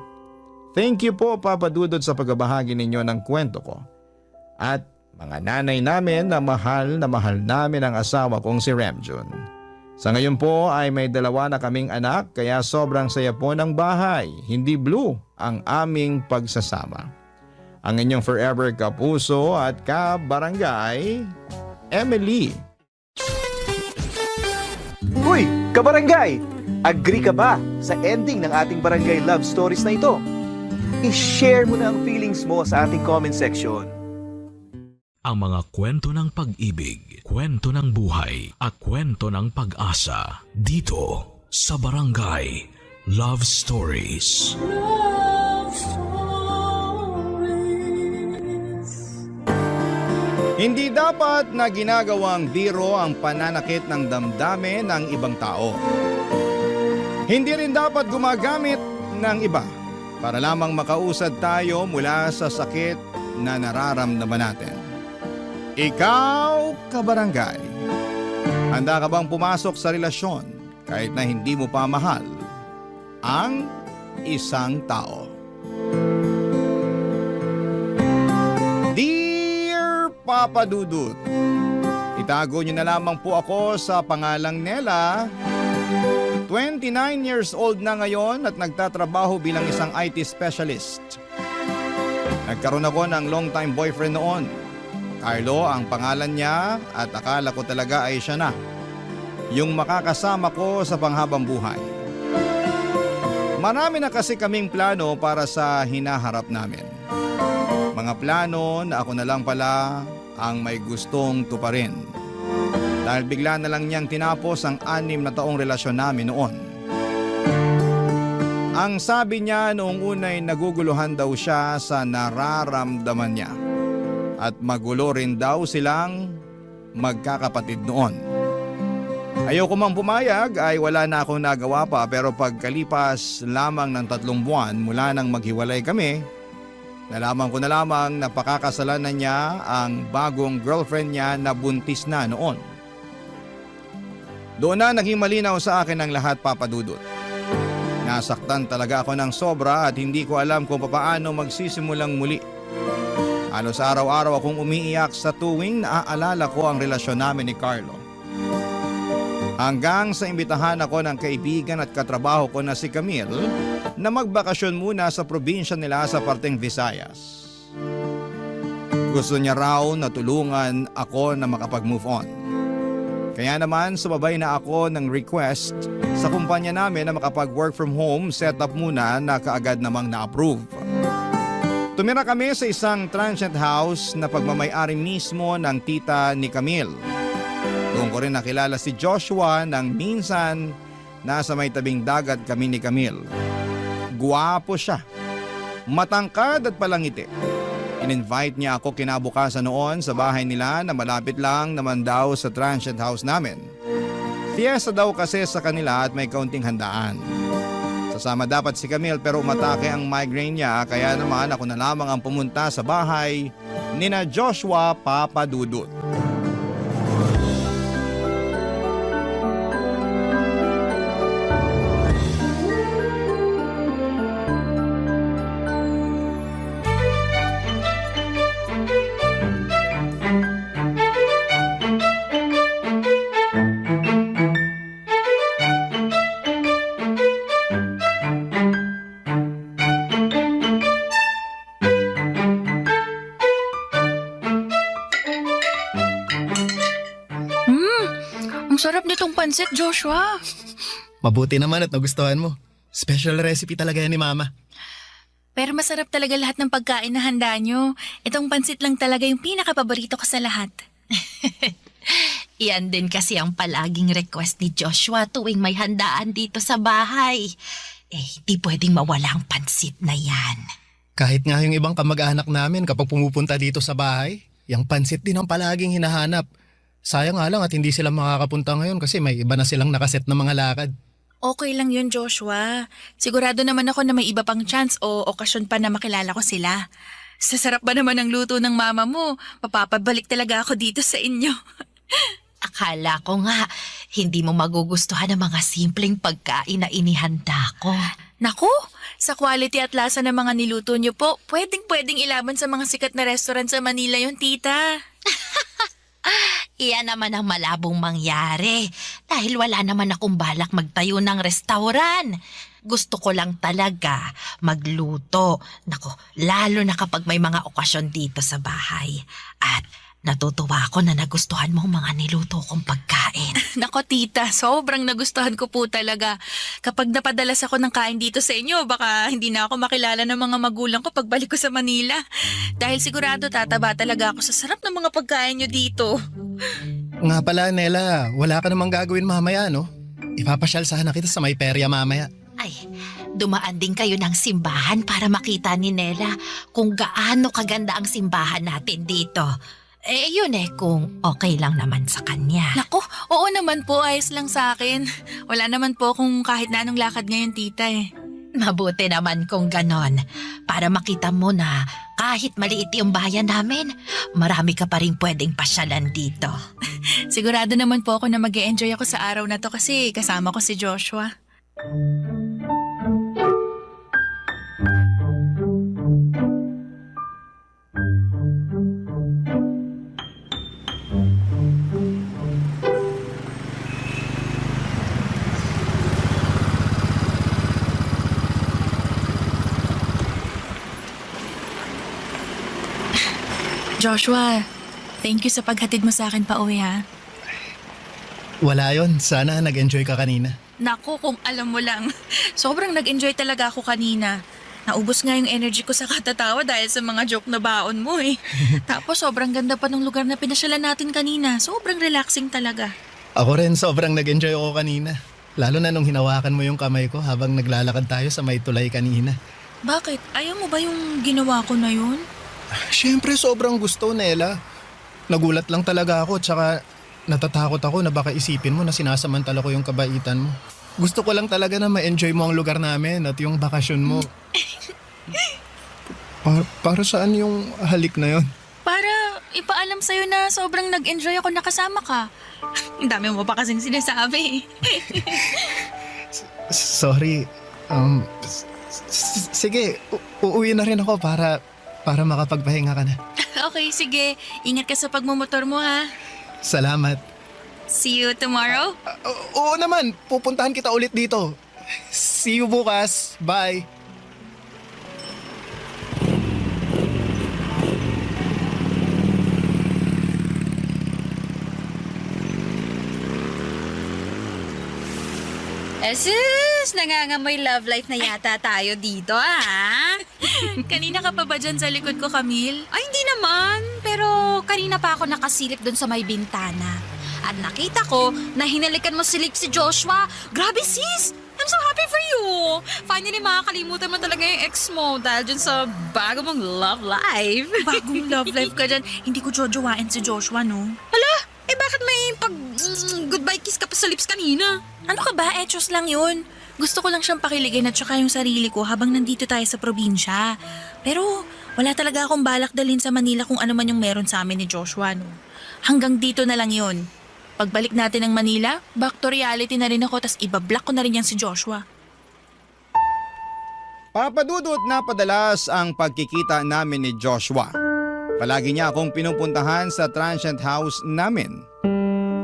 Thank you po Papa Dudut sa pagbabahagi ninyo ng kwento ko. At mga nanay namin na mahal namin ang asawa kong si Remjun. Sa ngayon po ay may 2 na kaming anak kaya sobrang saya po ng bahay. Hindi blue ang aming pagsasama. Ang inyong forever kapuso at kabarangay, Emily. Uy, kabarangay! Agree ka ba sa ending ng ating barangay love stories na ito? I-share mo na ang feelings mo sa ating comment section. Ang mga kwento ng pag-ibig, kwento ng buhay, at kwento ng pag-asa dito sa Barangay Love Stories. Hindi dapat na ginagawang biro ang pananakit ng damdamin ng ibang tao. Hindi rin dapat gumagamit ng iba para lamang makausad tayo mula sa sakit na nararamdaman natin. Ikaw, kabarangay, handa ka bang pumasok sa relasyon kahit na hindi mo pa mahal ang isang tao? Dear Papa Dudut, itago niyo na lamang po ako sa pangalang Nela. 29 years old na ngayon at nagtatrabaho bilang isang IT specialist. Nagkaroon ako ng long-time boyfriend noon. Carlo ang pangalan niya at akala ko talaga ay siya na. Yung makakasama ko sa panghabang buhay. Marami na kasi kaming plano para sa hinaharap namin. Mga plano na ako na lang pala ang may gustong tuparin. Dahil bigla na lang niyang tinapos ang 6 na taong relasyon namin noon. Ang sabi niya noong unay naguguluhan daw siya sa nararamdaman niya. At magulo rin daw silang magkakapatid noon. Ayoko mang pumayag ay wala na akong nagawa pa pero pagkalipas lamang ng 3 buwan mula nang maghiwalay kami, nalaman ko na lamang na pakakasalan na niya ang bagong girlfriend niya na buntis na noon. Doon na naging malinaw sa akin ang lahat, Papa Dudut. Nasaktan talaga ako ng sobra at hindi ko alam kung paano magsisimulang muli. Halos araw-araw akong umiiyak sa tuwing naaalala ko ang relasyon namin ni Carlo. Hanggang sa imbitahan ako ng kaibigan at katrabaho ko na si Camille na magbakasyon muna sa probinsya nila sa parteng Visayas. Gusto niya raw na tulungan ako na makapag-move on. Kaya naman sumabay na ako ng request sa kumpanya namin na makapag-work from home setup muna na kaagad namang na-approve. Tumira kami sa isang transient house na pagmamay-ari mismo ng tita ni Camille. Doon ko rin nakilala si Joshua nang minsan nasa may tabing dagat kami ni Camille. Guwapo siya, matangkad at palangiti. In-invite niya ako kinabukasan noon sa bahay nila na malapit lang naman daw sa transient house namin. Fiesta daw kasi sa kanila at may kaunting handaan. Kasama dapat si Camille pero umatake ang migraine niya kaya naman ako na lamang ang pumunta sa bahay nina Joshua, Papa Dudut. Ang sarap nitong pansit, Joshua. Mabuti naman at nagustuhan mo. Special recipe talaga yan ni Mama. Pero masarap talaga lahat ng pagkain na handa nyo. Itong pansit lang talaga yung pinakapaborito ko sa lahat. Iyan din kasi ang palaging request ni Joshua tuwing may handaan dito sa bahay. Di pwedeng mawala ang pansit na yan. Kahit nga yung ibang kamag-anak namin kapag pumupunta dito sa bahay, yung pansit din ang palaging hinahanap. Sayang nga lang at hindi sila makakapunta ngayon kasi may iba na silang nakaset na mga lakad. Okay lang yun, Joshua. Sigurado naman ako na may iba pang chance o okasyon pa na makilala ko sila. Sasarap ba naman ang luto ng mama mo? Mapapabalik talaga ako dito sa inyo. Akala ko nga, hindi mo magugustuhan ang mga simpleng pagkain na inihanda ko. Naku, sa quality at lasa ng mga niluto niyo po, pwedeng ilaban sa mga sikat na restaurant sa Manila yung tita. Iyan naman ang malabong mangyari dahil wala naman akong balak magtayo ng restauran. Gusto ko lang talaga magluto. Nako, lalo na kapag may mga okasyon dito sa bahay. At natutuwa ako na nagustuhan mo ang mga niluto kong pagkain. Nako tita, sobrang nagustuhan ko po talaga. Kapag napadalas ako ng kain dito sa inyo, baka hindi na ako makilala ng mga magulang ko pagbalik ko sa Manila. Dahil sigurado tataba talaga ako sa sarap ng mga pagkain nyo dito. Nga pala, Nela, wala ka namang gagawin mamaya, no? Ipapasyal sana kita sa may perya mamaya. Ay, dumaan din kayo ng simbahan para makita ni Nela kung gaano kaganda ang simbahan natin dito. Yun kung okay lang naman sa kanya. Nako, oo naman po, ayos lang sa akin. Wala naman po kung kahit na anong lakad ngayon tita Mabuti naman kung ganon. Para makita mo na kahit maliit yung bayan namin, marami ka pa rin pwedeng pasyalan dito. Sigurado naman po ako na mag-e-enjoy ako sa araw na to kasi kasama ko si Joshua. Joshua, thank you sa paghatid mo sa akin pa uwi ha. Wala yon, sana nag-enjoy ka kanina. Naku, kung alam mo lang. Sobrang nag-enjoy talaga ako kanina. Naubos nga yung energy ko sa katatawa dahil sa mga joke na baon mo Tapos sobrang ganda pa ng lugar na pinasyalan natin kanina. Sobrang relaxing talaga. Ako rin, sobrang nag-enjoy ako kanina. Lalo na nung hinawakan mo yung kamay ko habang naglalakad tayo sa may tulay kanina. Bakit? Ayaw mo ba yung ginawa ko na yun? Siyempre, sobrang gusto, Nela. Nagulat lang talaga ako, tsaka natatakot ako na baka isipin mo na sinasamantala ko yung kabaitan mo. Gusto ko lang talaga na ma-enjoy mo ang lugar namin at yung bakasyon mo. Para saan yung halik na yon? Para ipaalam sa'yo na sobrang nag-enjoy ako nakasama ka. Ang dami mo pa kasing sinasabi. Sorry. Sige, uuwi na rin ako para makapagpahinga ka na. Okay, sige. Ingat ka sa pagmumotor mo ha. Salamat. See you tomorrow. Oo naman, pupuntahan kita ulit dito. See you bukas. Bye. Sus, nangangamoy love life na yata tayo dito, Kanina ka pa ba dyan sa likod ko, Camille? Ay, hindi naman. Pero kanina pa ako nakasilip doon sa may bintana. At nakita ko na hinalikan mo silip si Joshua. Grabe, sis! I'm so happy for you! Finally, makakalimutan mo talaga yung ex mo dahil dyan sa bago mong love life. Bagong love life ka dyan. Hindi ko jojowain si Joshua, no? Hala, bakit may goodbye kiss ka pa sa lips kanina? Ano ka ba? Etos lang yun. Gusto ko lang siyang pakiligin at saka yung sarili ko habang nandito tayo sa probinsya. Pero wala talaga akong balak dalhin sa Manila kung ano man yung meron sa amin ni Joshua, no? Hanggang dito na lang yun. Pagbalik natin ng Manila, back to reality na rin ako tas ibablock ko na rin yan si Joshua. Papadudot na padalas ang pagkikita namin ni Joshua. Palagi niya akong pinupuntahan sa transient house namin.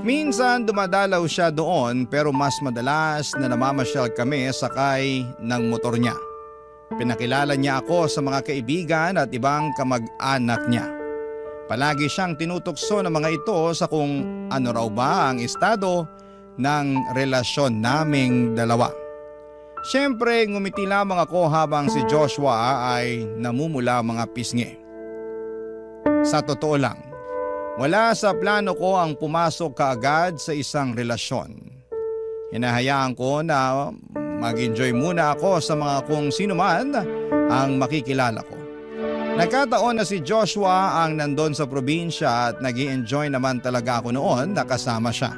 Minsan dumadalaw siya doon pero mas madalas na namamasyal kami sakay ng motor niya. Pinakilala niya ako sa mga kaibigan at ibang kamag-anak niya. Palagi siyang tinutokso ng mga ito sa kung ano raw ba ang estado ng relasyon naming dalawa. Siyempre ngumiti lamang ako habang si Joshua ay namumula mga pisngi. Sa totoo lang, wala sa plano ko ang pumasok kaagad sa isang relasyon. Hinahayaan ko na mag-enjoy muna ako sa mga kung sino man ang makikilala ko. Nagkataon na si Joshua ang nandun sa probinsya at nag-i-enjoy naman talaga ako noon na kasama siya.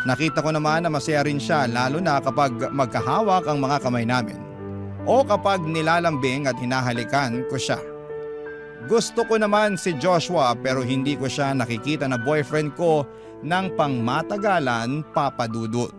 Nakita ko naman na masaya rin siya lalo na kapag magkahawak ang mga kamay namin o kapag nilalambing at hinahalikan ko siya. Gusto ko naman si Joshua pero hindi ko siya nakikita na boyfriend ko ng pangmatagalan, Papa Dudut.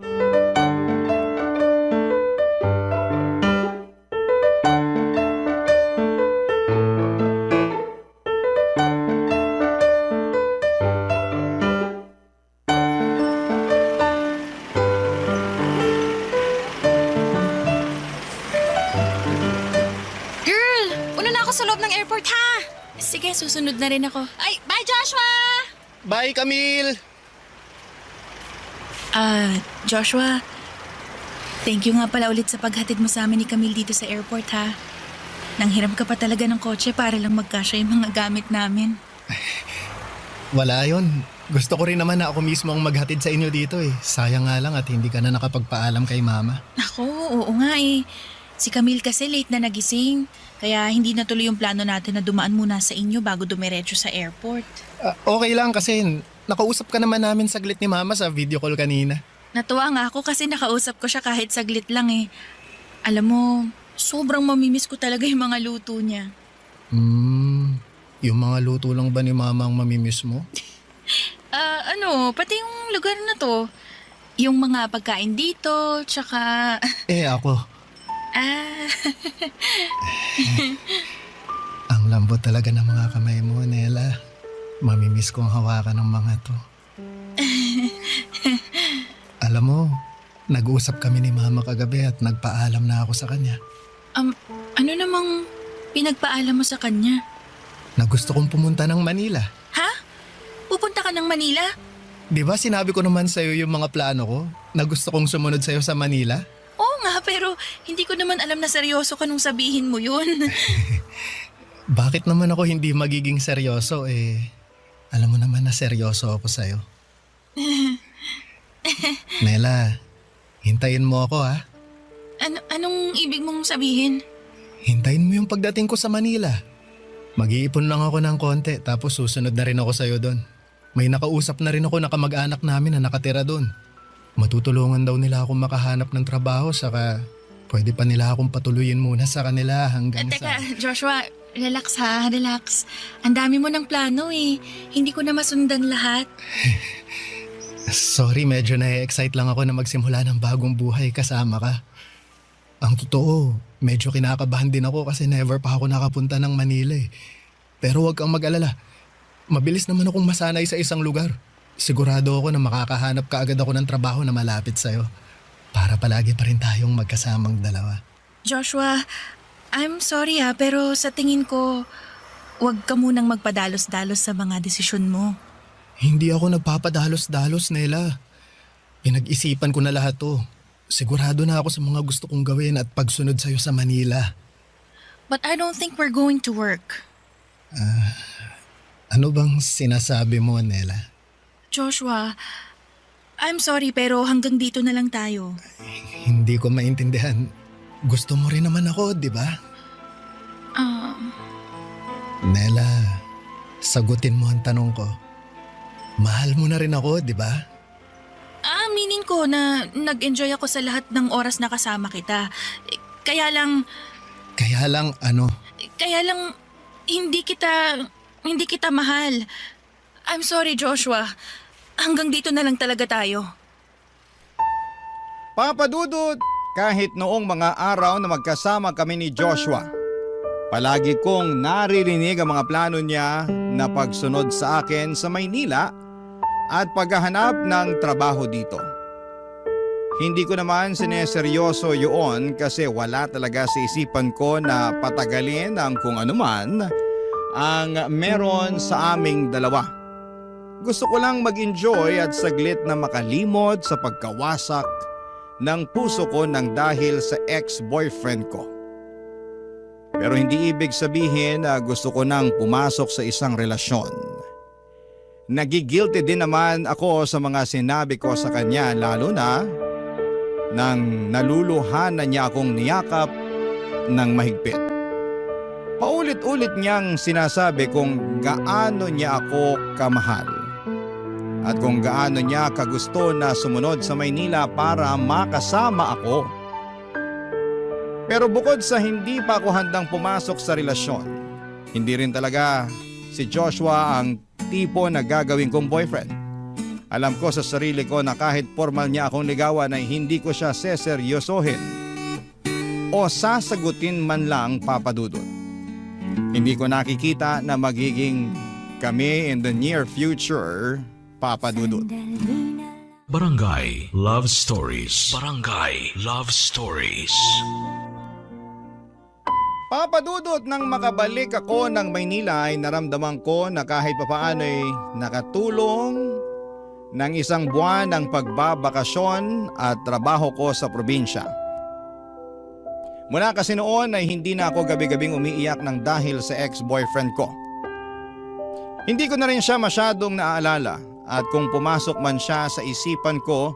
Girl, una na ako sa loob ng airport ha! Sige, susunod na rin ako. Ay, bye Joshua! Bye, Camille! Joshua, thank you nga pala ulit sa paghatid mo sa amin ni Camille dito sa airport ha. Nanghiram ka pa talaga ng kotse para lang magkasya yung mga gamit namin. Wala yon. Gusto ko rin naman na ako mismo ang maghatid sa inyo dito eh. Sayang nga lang at hindi ka na nakapagpaalam kay Mama. Ako, oo nga eh. Si Camille kasi late na nagising. Kaya hindi natuloy yung plano natin na dumaan muna sa inyo bago dumiretso sa airport. Okay lang kasi nakausap ka naman namin saglit ni Mama sa video call kanina. Natuwa nga ako kasi nakausap ko siya kahit saglit lang eh. Alam mo, sobrang mamimiss ko talaga yung mga luto niya. Yung mga luto lang ba ni Mama ang mamimiss mo? Pati yung lugar na to. Yung mga pagkain dito, tsaka... Ako. Ang lambot talaga ng mga kamay mo, Nela. Mamimiss kong hawakan ng mga to. Alam mo, nag-uusap kami ni Mama kagabi at nagpaalam na ako sa kanya. Ano namang pinagpaalam mo sa kanya? Na gusto kong pumunta ng Manila. Ha? Pupunta ka ng Manila? Di ba sinabi ko naman sa'yo yung mga plano ko? Na gusto kong sumunod sa'yo sa Manila? Oo nga, pero hindi ko naman alam na seryoso ka nung sabihin mo yun. Bakit naman ako hindi magiging seryoso alam mo naman na seryoso ako sa'yo. Nela, hintayin mo ako ha. Anong ibig mong sabihin? Hintayin mo yung pagdating ko sa Manila. Mag-iipon lang ako ng konti tapos susunod na rin ako sa'yo doon. May nakausap na rin ako na kamag-anak namin na nakatira doon. Matutulungan daw nila akong makahanap ng trabaho saka pwede pa nila akong patuloyin muna sa kanila hanggang sa... Teka, Joshua, relax ha, relax. Ang dami mo ng plano eh. Hindi ko na masundan lahat. Sorry, medyo na-excite lang ako na magsimula ng bagong buhay kasama ka. Ang totoo, medyo kinakabahan din ako kasi never pa ako nakapunta ng Manila eh. Pero huwag kang mag-alala. Mabilis naman akong masanay sa isang lugar. Sigurado ako na makakahanap ka agad ako ng trabaho na malapit sa'yo. Para palagi pa rin tayong magkasamang dalawa. Joshua, I'm sorry ha, pero sa tingin ko, huwag ka munang magpadalos-dalos sa mga desisyon mo. Hindi ako nagpapadalos-dalos, Nela. Pinag-isipan ko na lahat to. Sigurado na ako sa mga gusto kong gawin at pagsunod sa'yo sa Manila. But I don't think we're going to work. Ano bang sinasabi mo, Nela? Joshua, I'm sorry pero hanggang dito na lang tayo. Hindi ko maintindihan. Gusto mo rin naman ako, di ba? Nela, sagutin mo ang tanong ko. Mahal mo na rin ako, di ba? Aminin ko na nag-enjoy ako sa lahat ng oras na kasama kita. Kaya lang Ano? Kaya lang hindi kita mahal. I'm sorry, Joshua. Hanggang dito na lang talaga tayo. Papa Dudut, kahit noong mga araw na magkasama kami ni Joshua, palagi kong naririnig ang mga plano niya na pagsunod sa akin sa Maynila at paghahanap ng trabaho dito. Hindi ko naman sineseryoso yun kasi wala talaga sa isipan ko na patagalin ang kung anuman ang meron sa aming dalawa. Gusto ko lang mag-enjoy at saglit na makalimot sa pagkawasak ng puso ko nang dahil sa ex-boyfriend ko. Pero hindi ibig sabihin na gusto ko nang pumasok sa isang relasyon. Nagigilty din naman ako sa mga sinabi ko sa kanya lalo na nang naluluhan na niya akong niyakap ng mahigpit. Paulit-ulit niyang sinasabi kung gaano niya ako kamahal at kung gaano niya kagusto na sumunod sa Maynila para makasama ako. Pero bukod sa hindi pa ako handang pumasok sa relasyon, hindi rin talaga si Joshua ang tipo na gagawin kong boyfriend. Alam ko sa sarili ko na kahit formal niya akong ligawan ay hindi ko siya seseryosohin o sasagutin man lang, Papa Dudut. Hindi ko nakikita na magiging kami in the near future, Papa Dudut. Barangay Love Stories. Barangay Love Stories. Papa Dudut, nang makabalik ako ng Maynila ay naramdaman ko na kahit papaano ay nakatulong ng 1 buwan ang pagbabakasyon at trabaho ko sa probinsya. Mula kasi noon ay hindi na ako gabi-gabing umiiyak ng dahil sa ex-boyfriend ko. Hindi ko na rin siya masyadong naaalala at kung pumasok man siya sa isipan ko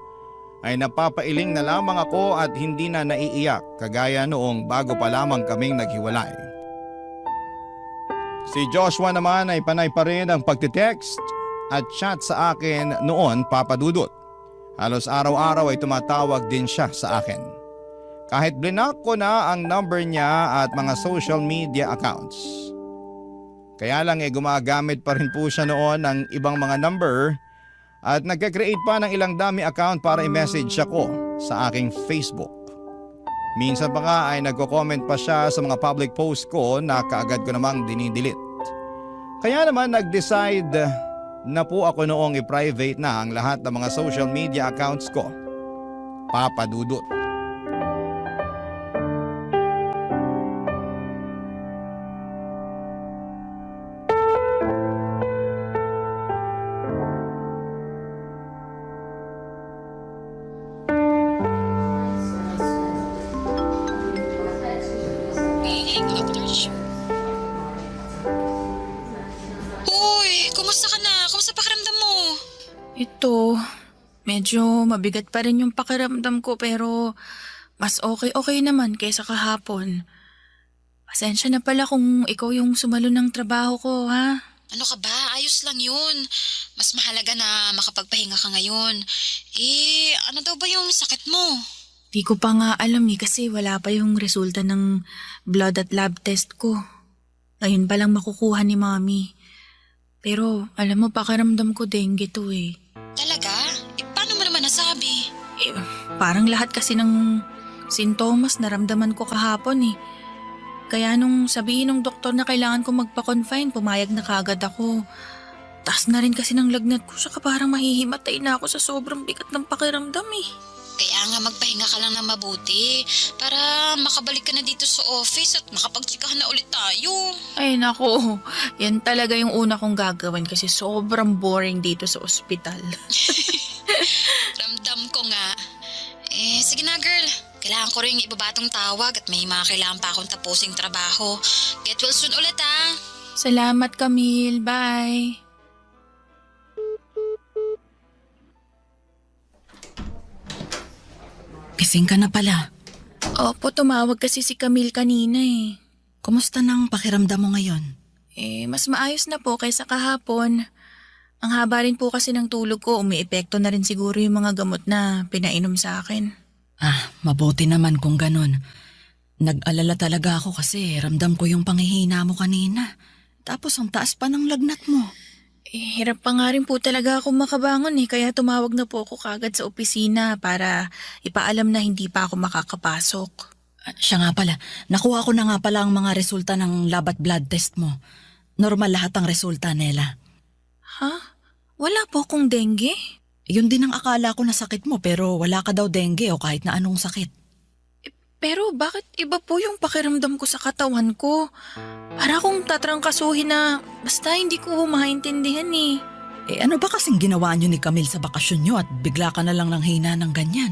ay napapailing na lamang ako at hindi na naiiyak kagaya noong bago pa lamang kaming naghiwalay. Si Joshua naman ay panay pa rin ang pagtitext at chat sa akin noon, Papa Dudut. Halos araw-araw ay tumatawag din siya sa akin. Kahit blinak ko na ang number niya at mga social media accounts. Kaya lang gumagamit pa rin po siya noon ng ibang mga number at nagka-create pa ng ilang dami account para i-message ako sa aking Facebook. Minsan pa nga ay nagko-comment pa siya sa mga public post ko na kaagad ko namang dinidelete. Kaya naman nag-decide na po ako noong i-private na ang lahat ng mga social media accounts ko, Papa Dudut. Uy, kumusta ka na? Kumusta pakiramdam mo? Ito, medyo mabigat pa rin yung pakiramdam ko pero mas okay naman kaysa kahapon. Pasensya na pala kung ikaw yung sumalo ng trabaho ko, ha? Ano ka ba? Ayos lang yun. Mas mahalaga na makapagpahinga ka ngayon. Ano daw ba yung sakit mo? Di ko pa nga alam kasi wala pa yung resulta ng blood at lab test ko. Ngayon pa lang makukuha ni Mami. Pero alam mo, pakiramdam ko dengue to eh. Talaga? Paano mo naman nasabi? Parang lahat kasi ng sintomas naramdaman ko kahapon eh. Kaya nung sabihin ng doktor na kailangan ko magpa-confine, pumayag na kagad ako. Taas na rin kasi ng lagnat ko, saka parang mahihimatay na ako sa sobrang bigat ng pakiramdam eh. Kaya nga magpahinga ka lang na mabuti para makabalik ka na dito sa office at makapagtsikahan na ulit tayo. Ay nako, yan talaga yung una kong gagawin kasi sobrang boring dito sa ospital. Ramdam ko nga. Sige na girl. Kailangan ko rin ibabatong tawag at may mga kailangan pa akong tapusing trabaho. Get well soon ulit ha. Salamat Camille, bye. Gising ka na pala. Opo, tumawag kasi si Camille kanina eh. Kumusta nang pakiramdam mo ngayon? Mas maayos na po kaysa kahapon. Ang haba rin po kasi ng tulog ko, umiepekto na rin siguro yung mga gamot na pinainom sa akin. Mabuti naman kung ganun. Nag-alala talaga ako kasi ramdam ko yung panghihina mo kanina. Tapos ang taas pa ng lagnat mo. Hirap pa nga rin po talaga ako makabangon kaya tumawag na po ako kagad sa opisina para ipaalam na hindi pa ako makakapasok. Siya nga pala, nakuha ko na nga pala ang mga resulta ng lab at blood test mo. Normal lahat ang resulta, Nela. Ha? Wala po akong dengue? Yun din ang akala ko na sakit mo pero wala ka daw dengue o kahit na anong sakit. Pero bakit iba po yung pakiramdam ko sa katawan ko? Para akong tatrangkasuhin na basta hindi ko maintindihan eh. Ano ba kasing ginawa niyo ni Camille sa bakasyon niyo at bigla ka na lang ng hina ng ganyan?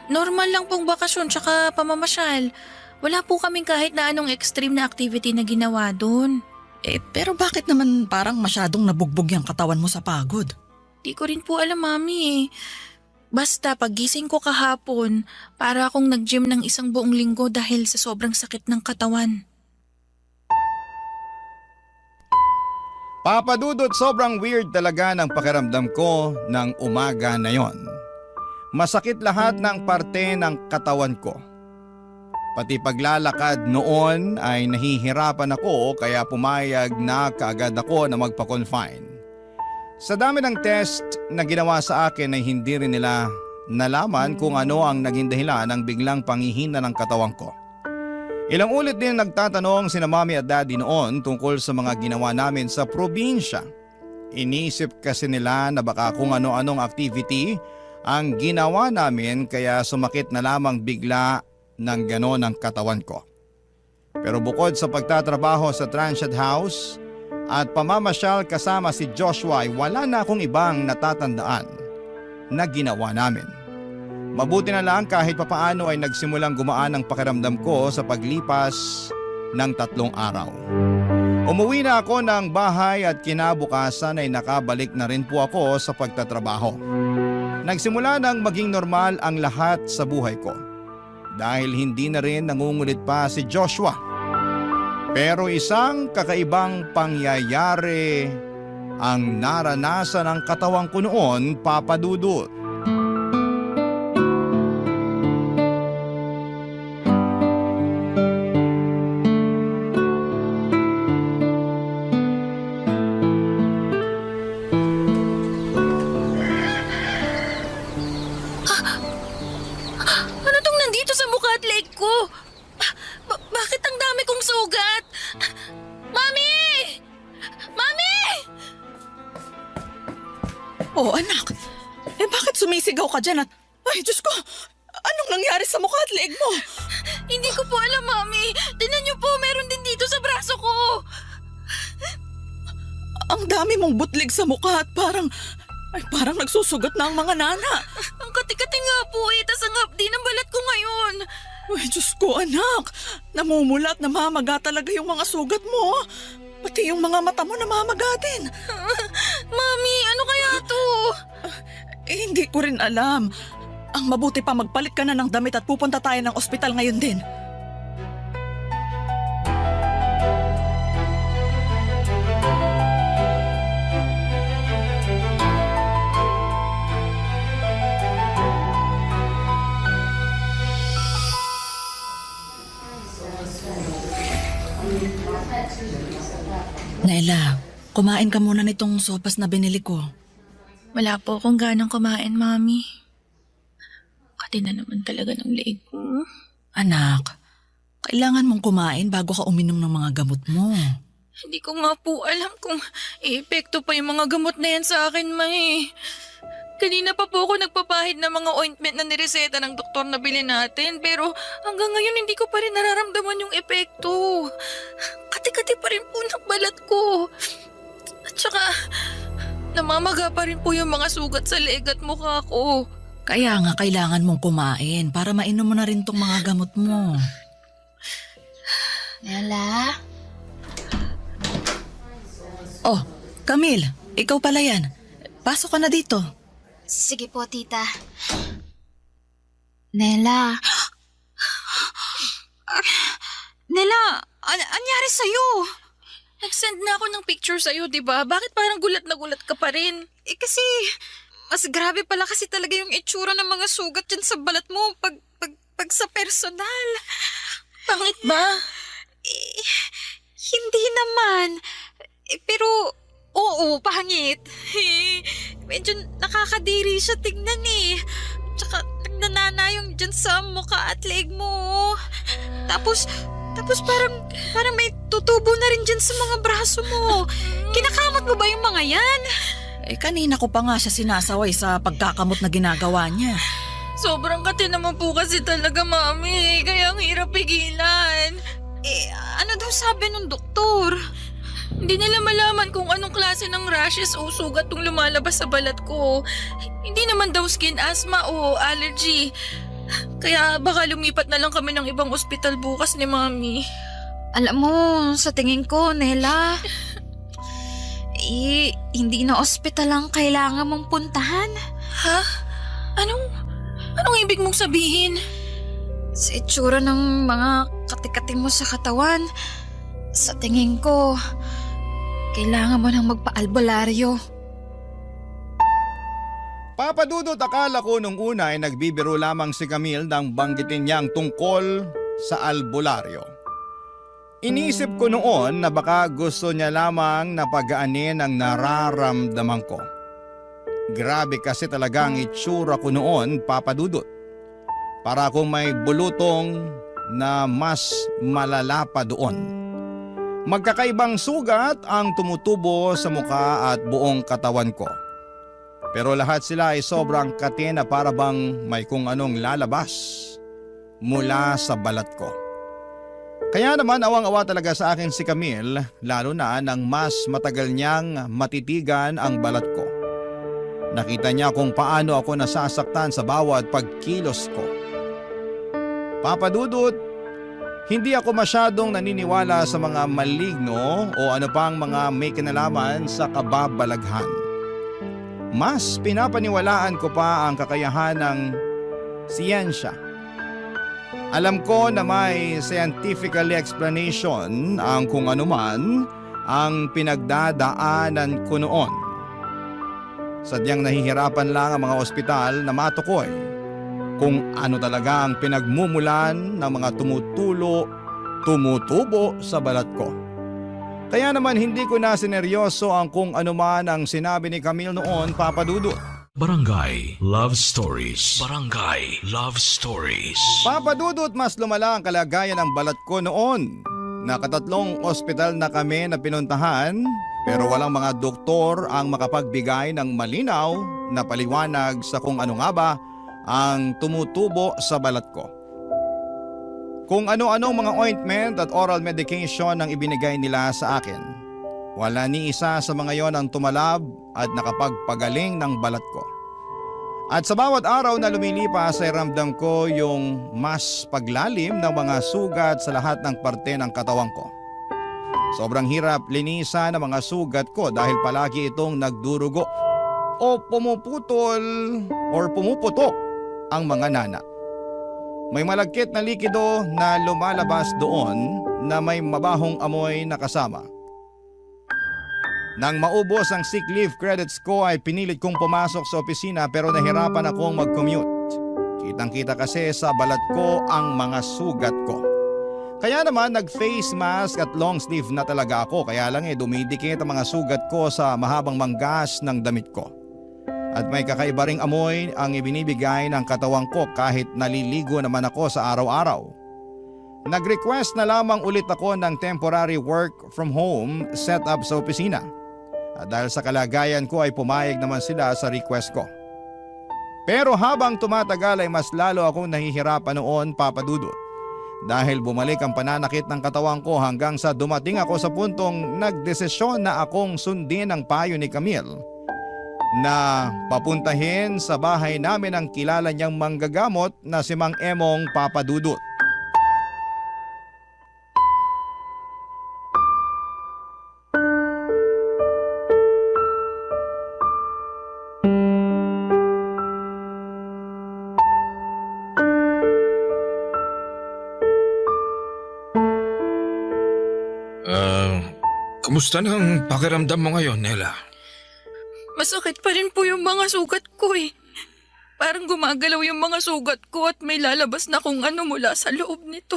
Normal lang pong bakasyon tsaka pamamasyal. Wala po kaming kahit na anong extreme na activity na ginawa doon. Pero bakit naman parang masyadong nabugbog yung katawan mo sa pagod? Di ko rin po alam, Mami. Basta paggising ko kahapon, para akong nag-gym ng 1 buong linggo dahil sa sobrang sakit ng katawan. Papa Dudut, sobrang weird talaga ng pakiramdam ko ng umaga na yon. Masakit lahat ng parte ng katawan ko. Pati paglalakad noon ay nahihirapan ako kaya pumayag na kaagad ako na magpa-confine. Sa dami ng test na ginawa sa akin ay hindi rin nila nalaman kung ano ang naging dahilan ng biglang panghihina ng katawan ko. Ilang ulit din nagtatanong sina Mommy at Daddy noon tungkol sa mga ginawa namin sa probinsya. Inisip kasi nila na baka kung ano-anong activity ang ginawa namin kaya sumakit na lamang bigla ng gano'n ang katawan ko. Pero bukod sa pagtatrabaho sa transient house at pamamasyal kasama si Joshua ay wala na akong ibang natatandaan na ginawa namin. Mabuti na lang kahit papaano ay nagsimulang gumaan ang pakiramdam ko sa paglipas ng 3 araw. Umuwi na ako ng bahay at kinabukasan ay nakabalik na rin po ako sa pagtatrabaho. Nagsimula nang maging normal ang lahat sa buhay ko dahil hindi na rin nangungulit pa si Joshua. Pero isang kakaibang pangyayari ang naranasan ng katawan ko noon, Papa Dudut. Ano tong nandito sa mukha at leg ko? Bakit ang dami kong sugat? Mami! Mami! Oh, anak. Bakit sumisigaw ka dyan at... Ay, Diyos ko! Anong nangyari sa mukha at leeg mo? Hindi ko po alam, Mami. Tingnan niyo po, meron din dito sa braso ko. Ang dami mong butlig sa mukha at parang... Ay, parang nagsusugat na ang mga nana. Ang kati-kati nga po eh, tas ang hapdi ng balat ko ngayon. Ay, Diyos ko, anak. Namumula at namamaga talaga yung mga sugat mo. Pati yung mga mata mo namamaga din. Mami, ano kaya to? Hindi ko rin alam. Ang mabuti pa magpalit ka na ng damit at pupunta tayo ng ospital ngayon din. Naila, kumain ka muna nitong sopas na binili ko. Wala po akong ganang kumain, Mami. Kati na naman talaga ng leeg ko. Anak, kailangan mong kumain bago ka uminom ng mga gamot mo. Hindi ko nga po alam kung epekto pa yung mga gamot na yan sa akin, May. Kanina pa po ako nagpapahid ng mga ointment na nireseta ng doktor na bilhin natin, pero hanggang ngayon hindi ko pa rin nararamdaman yung epekto. Kati-kati pa rin po ng balat ko. At saka, namamaga pa rin po yung mga sugat sa leeg at mukha ko. Kaya nga kailangan mong kumain para mainom mo na rin tong mga gamot mo. Nela? Oh, Camille, ikaw pala yan. Pasok ka na dito. Sige po, tita. Nela? Nela, anyari sa'yo? Nag-send na ako ng picture sa'yo, di ba? Bakit parang gulat na gulat ka pa rin? Kasi, mas grabe pala kasi talaga yung itsura ng mga sugat dyan sa balat mo pag sa personal. Pangit ba? Hindi naman. Pero, Oo, pangit. Medyo nakakadiri siya tignan eh. Tsaka nagnanana yung dyan sa mukha at leeg mo. Tapos parang may tutubo na rin dyan sa mga braso mo. Kinakamot mo ba yung mga yan? Kanina ko pa nga siya sinasaway sa pagkakamot na ginagawa niya. Sobrang kati naman po kasi talaga, Mami. Kaya ang hirap pigilan. Ano daw sabi ng doktor? Hindi nila malaman kung anong klase ng rashes o sugat tong lumalabas sa balat ko. Hindi naman daw skin asthma o allergy. Kaya baka lumipat na lang kami ng ibang ospital bukas ni Mami. alam mo, sa tingin ko, Nela, hindi na ospital ang kailangan mong puntahan. Ha? Anong ibig mong sabihin? Sa itsura ng mga katikati mo sa katawan, sa tingin ko, kailangan mo nang magpa-albularyo. Papa Dudut, akala ko nung una ay nagbibiro lamang si Camille nang banggitin niyang tungkol sa albularyo. Inisip ko noon na baka gusto niya lamang na pagaanin ang nararamdaman ko. Grabe kasi talaga ang itsura ko noon, Papa Dudut. Para akong may bulutong na mas malala pa doon. Magkakaibang sugat ang tumutubo sa mukha at buong katawan ko. Pero lahat sila ay sobrang kate na para bang may kung anong lalabas mula sa balat ko. Kaya naman awang-awa talaga sa akin si Camille, lalo na nang mas matagal niyang matitigan ang balat ko. Nakita niya kung paano ako nasasaktan sa bawat pagkilos ko. Papa Dudut, hindi ako masyadong naniniwala sa mga maligno o ano pang mga may kinalaman sa kababalaghan. Mas pinapaniwalaan ko pa ang kakayahan ng siyensya. Alam ko na may scientific explanation ang kung anuman ang pinagdadaanan ko noon. Sadyang nahihirapan lang ang mga ospital na matukoy kung ano talaga ang pinagmumulan ng mga tumutubo sa balat ko. Kaya naman hindi ko na sineryoso ang kung anuman ang sinabi ni Camille noon, Papa Dudut. Barangay Love Stories. Barangay Love Stories. Papa Dudut, mas lumala ang kalagayan ng balat ko noon. Nakatatlong ospital na kami na pinuntahan pero walang mga doktor ang makapagbigay ng malinaw na paliwanag sa kung ano nga ba ang tumutubo sa balat ko. Kung ano-anong mga ointment at oral medication ang ibinigay nila sa akin. Wala ni isa sa mga yon ang tumalab at nakapagpagaling ng balat ko. At sa bawat araw na lumilipas ay ramdam ko yung mas paglalim ng mga sugat sa lahat ng parte ng katawan ko. Sobrang hirap linisan ang mga sugat ko dahil palagi itong nagdurugo o pumuputok ang mga nana. May malagkit na likido na lumalabas doon na may mabahong amoy na kasama. Nang maubos ang sick leave credits ko ay pinilit kong pumasok sa opisina pero nahirapan akong mag-commute. Kitang-kita kasi sa balat ko ang mga sugat ko. Kaya naman nag-face mask at long sleeve na talaga ako kaya lang dumidikit ang mga sugat ko sa mahabang manggas ng damit ko. At may kakaiba ring amoy ang ibinibigay ng katawan ko kahit naliligo naman ako sa araw-araw. Nag-request na lamang ulit ako ng temporary work from home setup sa opisina. At dahil sa kalagayan ko ay pumayag naman sila sa request ko. Pero habang tumatagal ay mas lalo akong nahihirapan noon, Papa Dudut. Dahil bumalik ang pananakit ng katawan ko hanggang sa dumating ako sa puntong nagdesisyon na akong sundin ang payo ni Camille na papuntahin sa bahay namin ang kilala niyang manggagamot na si Mang Emong, Papa Dudut. Kumusta na ang pakiramdam mo ngayon, Nela? Masakit pa rin po yung mga sugat ko eh. Parang gumagalaw yung mga sugat ko at may lalabas na kung ano mula sa loob nito.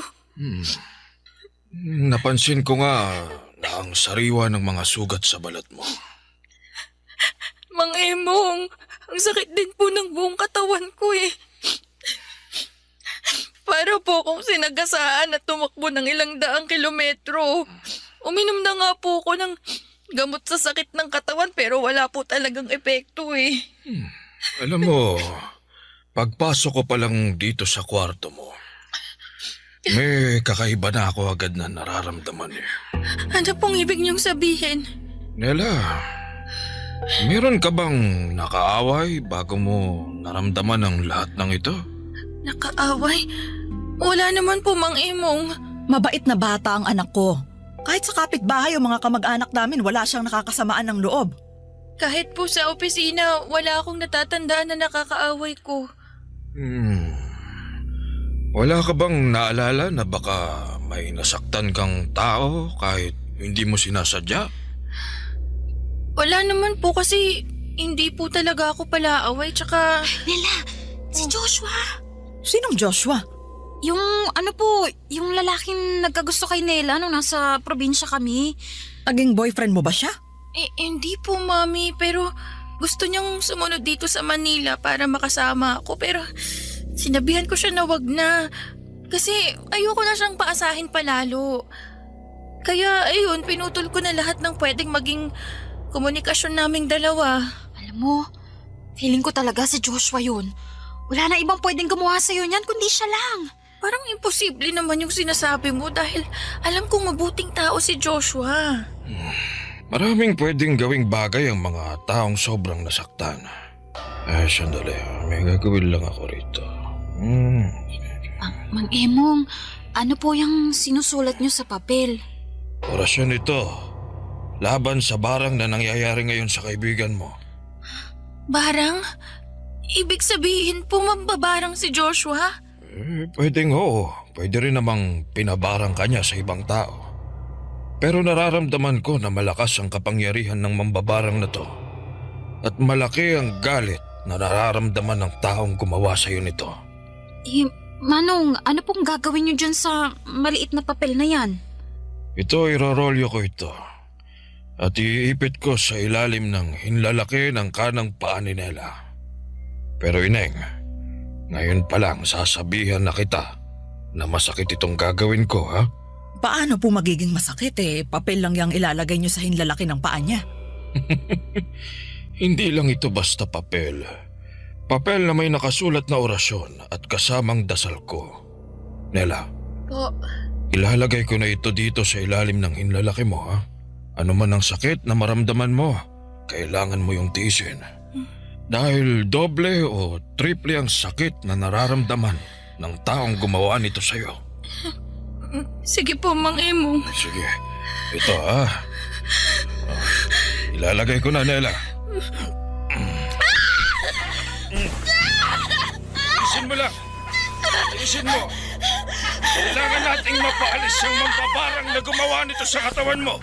Napansin ko nga na ang sariwa ng mga sugat sa balat mo. Mang Emong, ang sakit din po ng buong katawan ko eh. Para po akong sinagasaan at tumakbo ng ilang daang kilometro. Uminom na nga po ako ng gamot sa sakit ng katawan pero wala po talagang epekto eh. Alam mo, pagpasok ko pa lang dito sa kwarto mo, may kakaiba na ako agad na nararamdaman eh. Ano pong ibig niyong sabihin? Nela, meron ka bang nakaaway bago mo naramdaman ang lahat ng ito? Nakaaway? Wala naman po, Mang Emong. Mabait na bata ang anak ko. Kahit sa kapitbahay o mga kamag-anak namin, wala siyang nakakasamaan ng loob. Kahit po sa opisina, wala akong natatandaan na nakakaaway ko. Wala ka bang naalala na baka may nasaktan kang tao kahit hindi mo sinasadya? Wala naman po kasi hindi po talaga ako palaaway tsaka... Nela, si Joshua. Sinong Joshua? Yung yung lalaking nagkagusto kay Nela nung nasa probinsya kami. Naging boyfriend mo ba siya? Hindi po, Mami, pero gusto niyang sumunod dito sa Manila para makasama ako. Pero sinabihan ko siya na wag na. Kasi ayoko na siyang paasahin palalo. Kaya ayun, pinutol ko na lahat ng pwedeng maging komunikasyon naming dalawa. Alam mo, feeling ko talaga si Joshua yun. Wala na ibang pwedeng gumawa sa'yo niyan kundi siya lang. Parang imposible naman yung sinasabi mo dahil alam kong mabuting tao si Joshua. Maraming pwedeng gawing bagay ang mga taong sobrang nasaktan. Sandali. May gagawin lang ako rito. Mang Emong, ano po yung sinusulat niyo sa papel? Orasyon ito. Laban sa barang na nangyayari ngayon sa kaibigan mo. Barang? Ibig sabihin po mambabarang si Joshua? Pwedeng oo. Pwede rin namang pinabarang kanya sa ibang tao. Pero nararamdaman ko na malakas ang kapangyarihan ng mambabarang na to. At malaki ang galit na nararamdaman ng taong gumawa sa'yo nito. Manong, ano pong gagawin niyo dyan sa maliit na papel na yan? Ito, irorolyo ko ito. At iipit ko sa ilalim ng hinlalaki ng kanang paa ni Nela. Pero Ineng, ngayon pa lang sasabihan na kita na masakit itong gagawin ko, ha? Paano po magiging masakit Papel lang yung ilalagay niyo sa hinlalaki ng paa niya. Hindi lang ito basta papel. Papel na may nakasulat na orasyon at kasamang dasal ko. Nela, Po, ilalagay ko na ito dito sa ilalim ng hinlalaki mo, ha? Ano man ang sakit na maramdaman mo, kailangan mo yung tiisin. Dahil doble o triple ang sakit na nararamdaman ng taong gumawa nito sa'yo. sige po, Mang Emong. Sige, ito ilalagay ko na, Nela. Tiisin mo lang. Tiisin mo. Kailangan nating mapaalis ang mambabarang na gumawa nito sa katawan mo.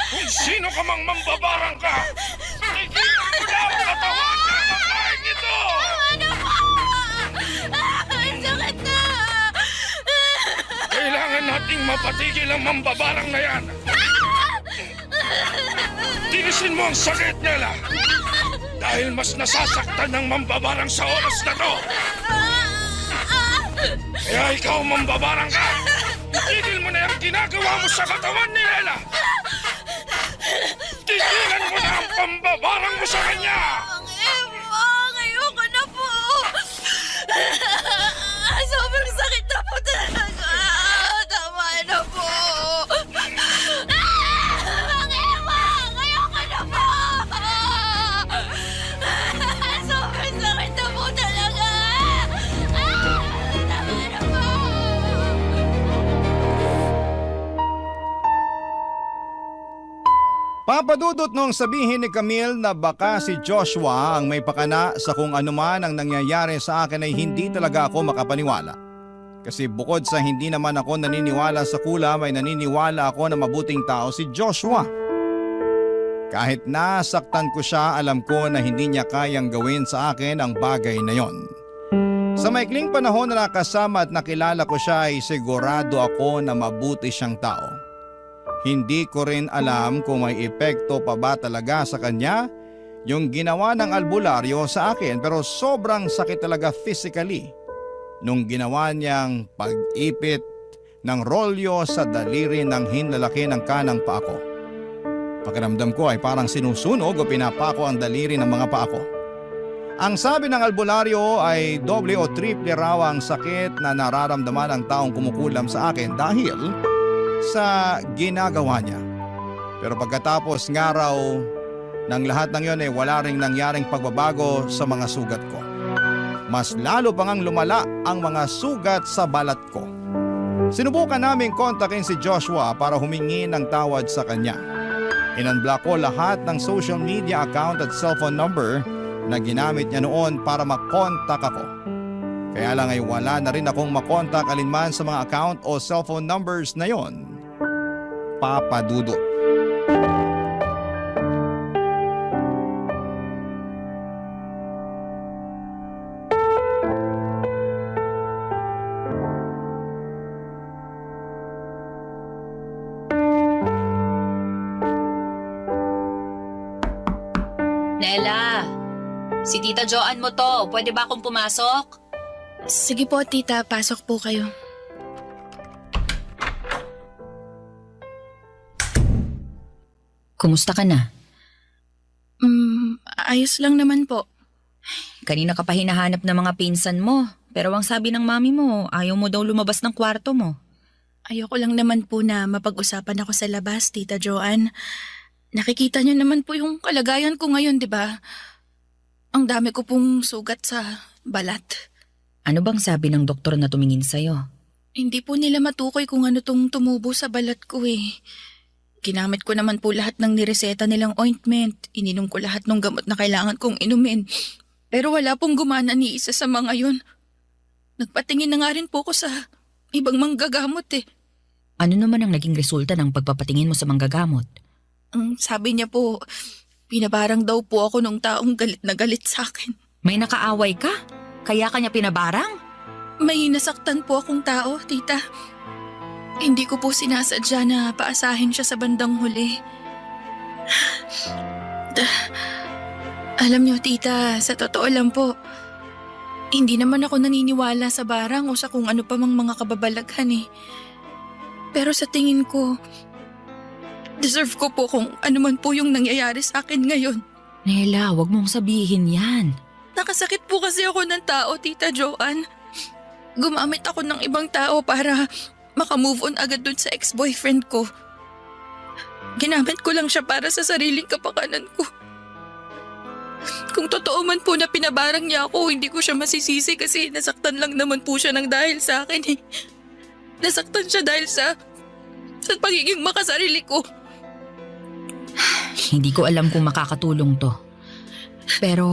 Kung sino ka mang mambabarang ka, tigilan mo na ang katawan ng babaeng ito! Kailangan nating mapatigil ang mambabarang na yan! Tinisin mo ang sakit, Nela! Dahil mas nasasaktan ng mambabarang sa oras na to! Kaya ikaw mambabarang ka! Tigil mo na yung ginagawa mo sa katawan ni Nela! Tigilan mo na ang pambabarang mo sa kanya! Mang Emong, ayoko na po. Sobrang sakit na po talaga. Tama na po. Mang Emong, ayoko na po. Sobrang sakit na po talaga. Tama na po. Papadudot nung sabihin ni Camille na baka si Joshua ang may pakana sa kung anuman ang nangyayari sa akin ay hindi talaga ako makapaniwala. Kasi bukod sa hindi naman ako naniniwala sa kulam ay naniniwala ako na mabuting tao si Joshua. Kahit nasaktan ko siya, alam ko na hindi niya kayang gawin sa akin ang bagay na yon. Sa maikling panahon na nakasama at nakilala ko siya ay sigurado ako na mabuti siyang tao. Hindi ko rin alam kung may epekto pa ba talaga sa kanya yung ginawa ng albularyo sa akin, pero sobrang sakit talaga physically nung ginawa niyang pag-ipit ng rolyo sa daliri ng hinlalaki ng kanang paa ko. Pakiramdam ko ay parang sinusunog o pinapako ang daliri ng mga paa ko. Ang sabi ng albularyo ay doble o triple raw ang sakit na nararamdaman ng taong kumukulam sa akin dahil sa ginagawa niya. Pero pagkatapos nga raw ng lahat ng yon ay wala ring nangyaring pagbabago sa mga sugat ko. Mas lalo pa ngang lumala ang mga sugat sa balat ko. Sinubukan naming kontakin si Joshua para humingi ng tawad sa kanya. Inunblock ko lahat ng social media account at cellphone number na ginamit niya noon para makontak ako. Kaya lang ay wala na rin akong makontak alinman sa mga account o cellphone numbers na yon. Papa Dudut. Nela, si Tita Joanne mo to. Pwede ba akong pumasok? Sige po, tita. Pasok po kayo. Kumusta ka na? Ayos lang naman po. Kanina ka pa hinahanap ng mga pinsan mo. Pero ang sabi ng mami mo, ayaw mo daw lumabas ng kwarto mo. Ayoko lang naman po na mapag-usapan ako sa labas, Tita Joanne. Nakikita niyo naman po yung kalagayan ko ngayon, di ba? Ang dami ko pong sugat sa balat. Ano bang sabi ng doktor na tumingin sa'yo? Hindi po nila matukoy kung ano tong tumubo sa balat ko eh. Ginamit ko naman po lahat ng nireseta nilang ointment. Ininom ko lahat ng gamot na kailangan kong inumin. Pero wala pong gumana ni isa sa mga yun. Nagpatingin na nga rin po ko sa ibang manggagamot eh. Ano naman ang naging resulta ng pagpapatingin mo sa manggagamot? Ang sabi niya po, pinabarang daw po ako nung taong galit na galit sa akin. May nakaaway ka? Kaya kanya pinabarang? May nasaktan po akong tao, tita. Hindi ko po sinasadya na paasahin siya sa bandang huli. Alam niyo, tita, sa totoo lang po, hindi naman ako naniniwala sa barang o sa kung ano pa mang mga kababalaghan eh. Pero sa tingin ko, deserve ko po kung ano man po yung nangyayari sa akin ngayon. Nela, wag mong sabihin yan. Nakasakit po kasi ako ng tao, Tita Joanne. Gumamit ako ng ibang tao para makamove on agad dun sa ex-boyfriend ko. Ginamit ko lang siya para sa sariling kapakanan ko. Kung totoo man po na pinabarang niya ako, hindi ko siya masisisi kasi nasaktan lang naman po siya ng dahil sa akin eh. Nasaktan siya dahil sa pagiging makasarili ko. Hindi ko alam kung makakatulong to. Pero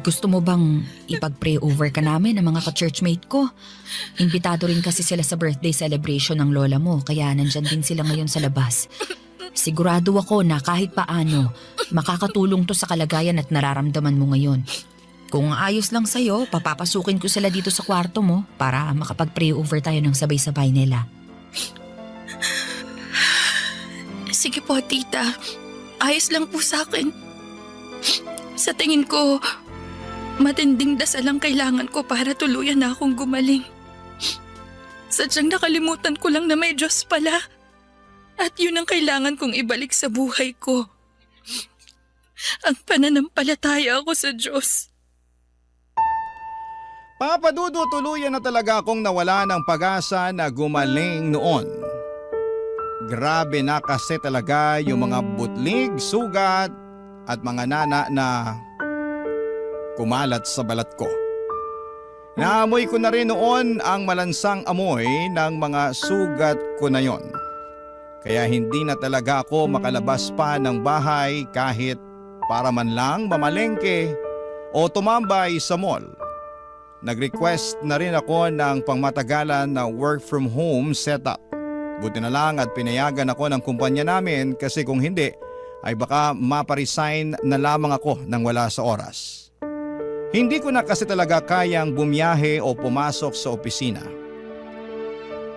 gusto mo bang ipag-pray over ka namin ng mga ka-churchmate ko? Imbitado rin kasi sila sa birthday celebration ng lola mo, kaya nandyan din sila ngayon sa labas. Sigurado ako na kahit paano, makakatulong to sa kalagayan at nararamdaman mo ngayon. Kung ayos lang sa'yo, papapasukin ko sila dito sa kwarto mo para makapag-pray over tayo ng sabay-sabay nila. Sige po, tita. Ayos lang po sa akin. Sa tingin ko, matinding dasal ang kailangan ko para tuluyan na akong gumaling. Sadyang nakalimutan ko lang na may Diyos pala. At yun ang kailangan kong ibalik sa buhay ko. Ang pananampalataya ako sa Diyos. Papa Dudu, tuluyan na talaga akong nawala ng pag-asa na gumaling noon. Grabe na kasi talaga yung mga butlig, sugat at mga nana na kumalat sa balat ko. Naamoy ko na rin noon ang malansang amoy ng mga sugat ko na yon. Kaya hindi na talaga ako makalabas pa ng bahay kahit para man lang mamalengke o tumambay sa mall. Nag-request na rin ako ng pangmatagalan na work from home setup. Buti na lang at pinayagan ako ng kumpanya namin kasi kung hindi ay baka maparesign na lamang ako nang wala sa oras. Hindi ko na kasi talaga kayang bumiyahe o pumasok sa opisina.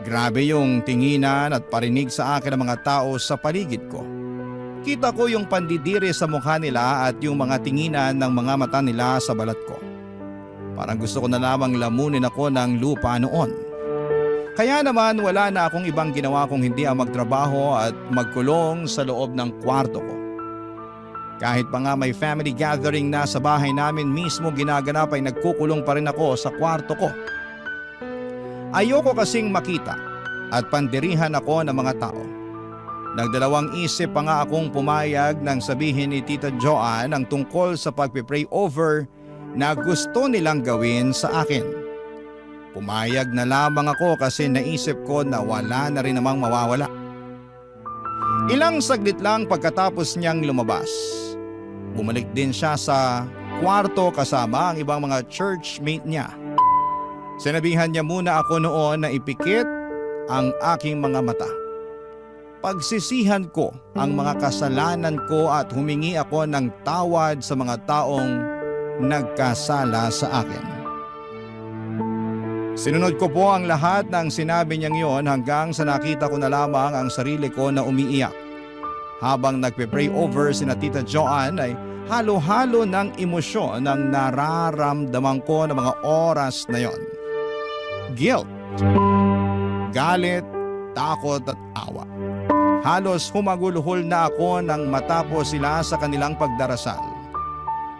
Grabe yung tinginan at parinig sa akin ng mga tao sa paligid ko. Kita ko yung pandidiri sa mukha nila at yung mga tinginan ng mga mata nila sa balat ko. Parang gusto ko na lamang lamunin ako ng lupa noon. Kaya naman wala na akong ibang ginawa kung hindi ang magtrabaho at magkulong sa loob ng kwarto ko. Kahit pa nga may family gathering na sa bahay namin mismo ginaganap ay nagkukulong pa rin ako sa kwarto ko. Ayoko kasing makita at pandirihan ako ng mga tao. Nagdalawang isip pa nga akong pumayag nang sabihin ni Tita Joanne ang tungkol sa pagpipray over na gusto nilang gawin sa akin. Pumayag na lamang ako kasi naisip ko na wala na rin namang mawawala. Ilang saglit lang pagkatapos niyang lumabas. Bumalik din siya sa kwarto kasama ang ibang mga churchmate niya. Sinabihan niya muna ako noon na ipikit ang aking mga mata. Pagsisihan ko ang mga kasalanan ko at humingi ako ng tawad sa mga taong nagkasala sa akin. Sinunod ko po ang lahat ng sinabi niyang yon hanggang sa nakita ko na lamang ang sarili ko na umiiyak. Habang nagpe-pray over sina Tita Joanne ay halo-halo ng emosyon ang nararamdaman ko ng mga oras na yon. Guilt, galit, takot at awa. Halos humagulhol na ako nang matapos sila sa kanilang pagdarasal.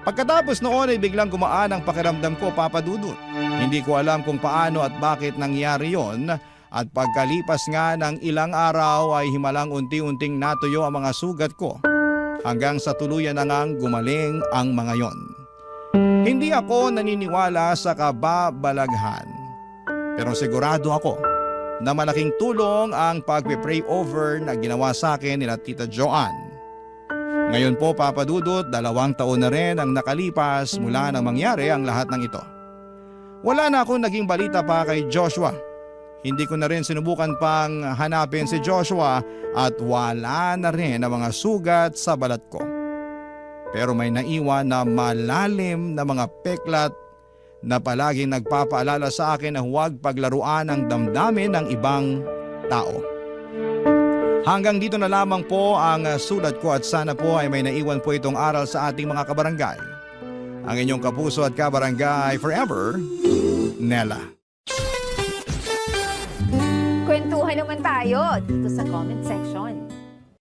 Pagkatapos noon ay biglang gumaan ang pakiramdam ko, Papa Dudut. Hindi ko alam kung paano at bakit nangyari yon, at pagkalipas nga ng ilang araw ay himalang unti-unting natuyo ang mga sugat ko hanggang sa tuluyan na ngang gumaling ang mga yon. Hindi ako naniniwala sa kababalaghan, pero sigurado ako na malaking tulong ang pagpe-pray over na ginawa sa akin nila Tita Joanne. Ngayon po, Papa Dudut, 2 taon na rin ang nakalipas mula nang mangyari ang lahat ng ito. Wala na akong naging balita pa kay Joshua. Hindi ko na rin sinubukan pang hanapin si Joshua at wala na rin ang mga sugat sa balat ko. Pero may naiwan na malalim na mga peklat na palaging nagpapaalala sa akin na huwag paglaruan ang damdamin ng ibang tao. Hanggang dito na lamang po ang sulat ko at sana po ay may naiwan po itong aral sa ating mga kabarangay. Ang inyong kapuso at kabarangay forever, Nella. Kwentuhan naman tayo dito sa comment section.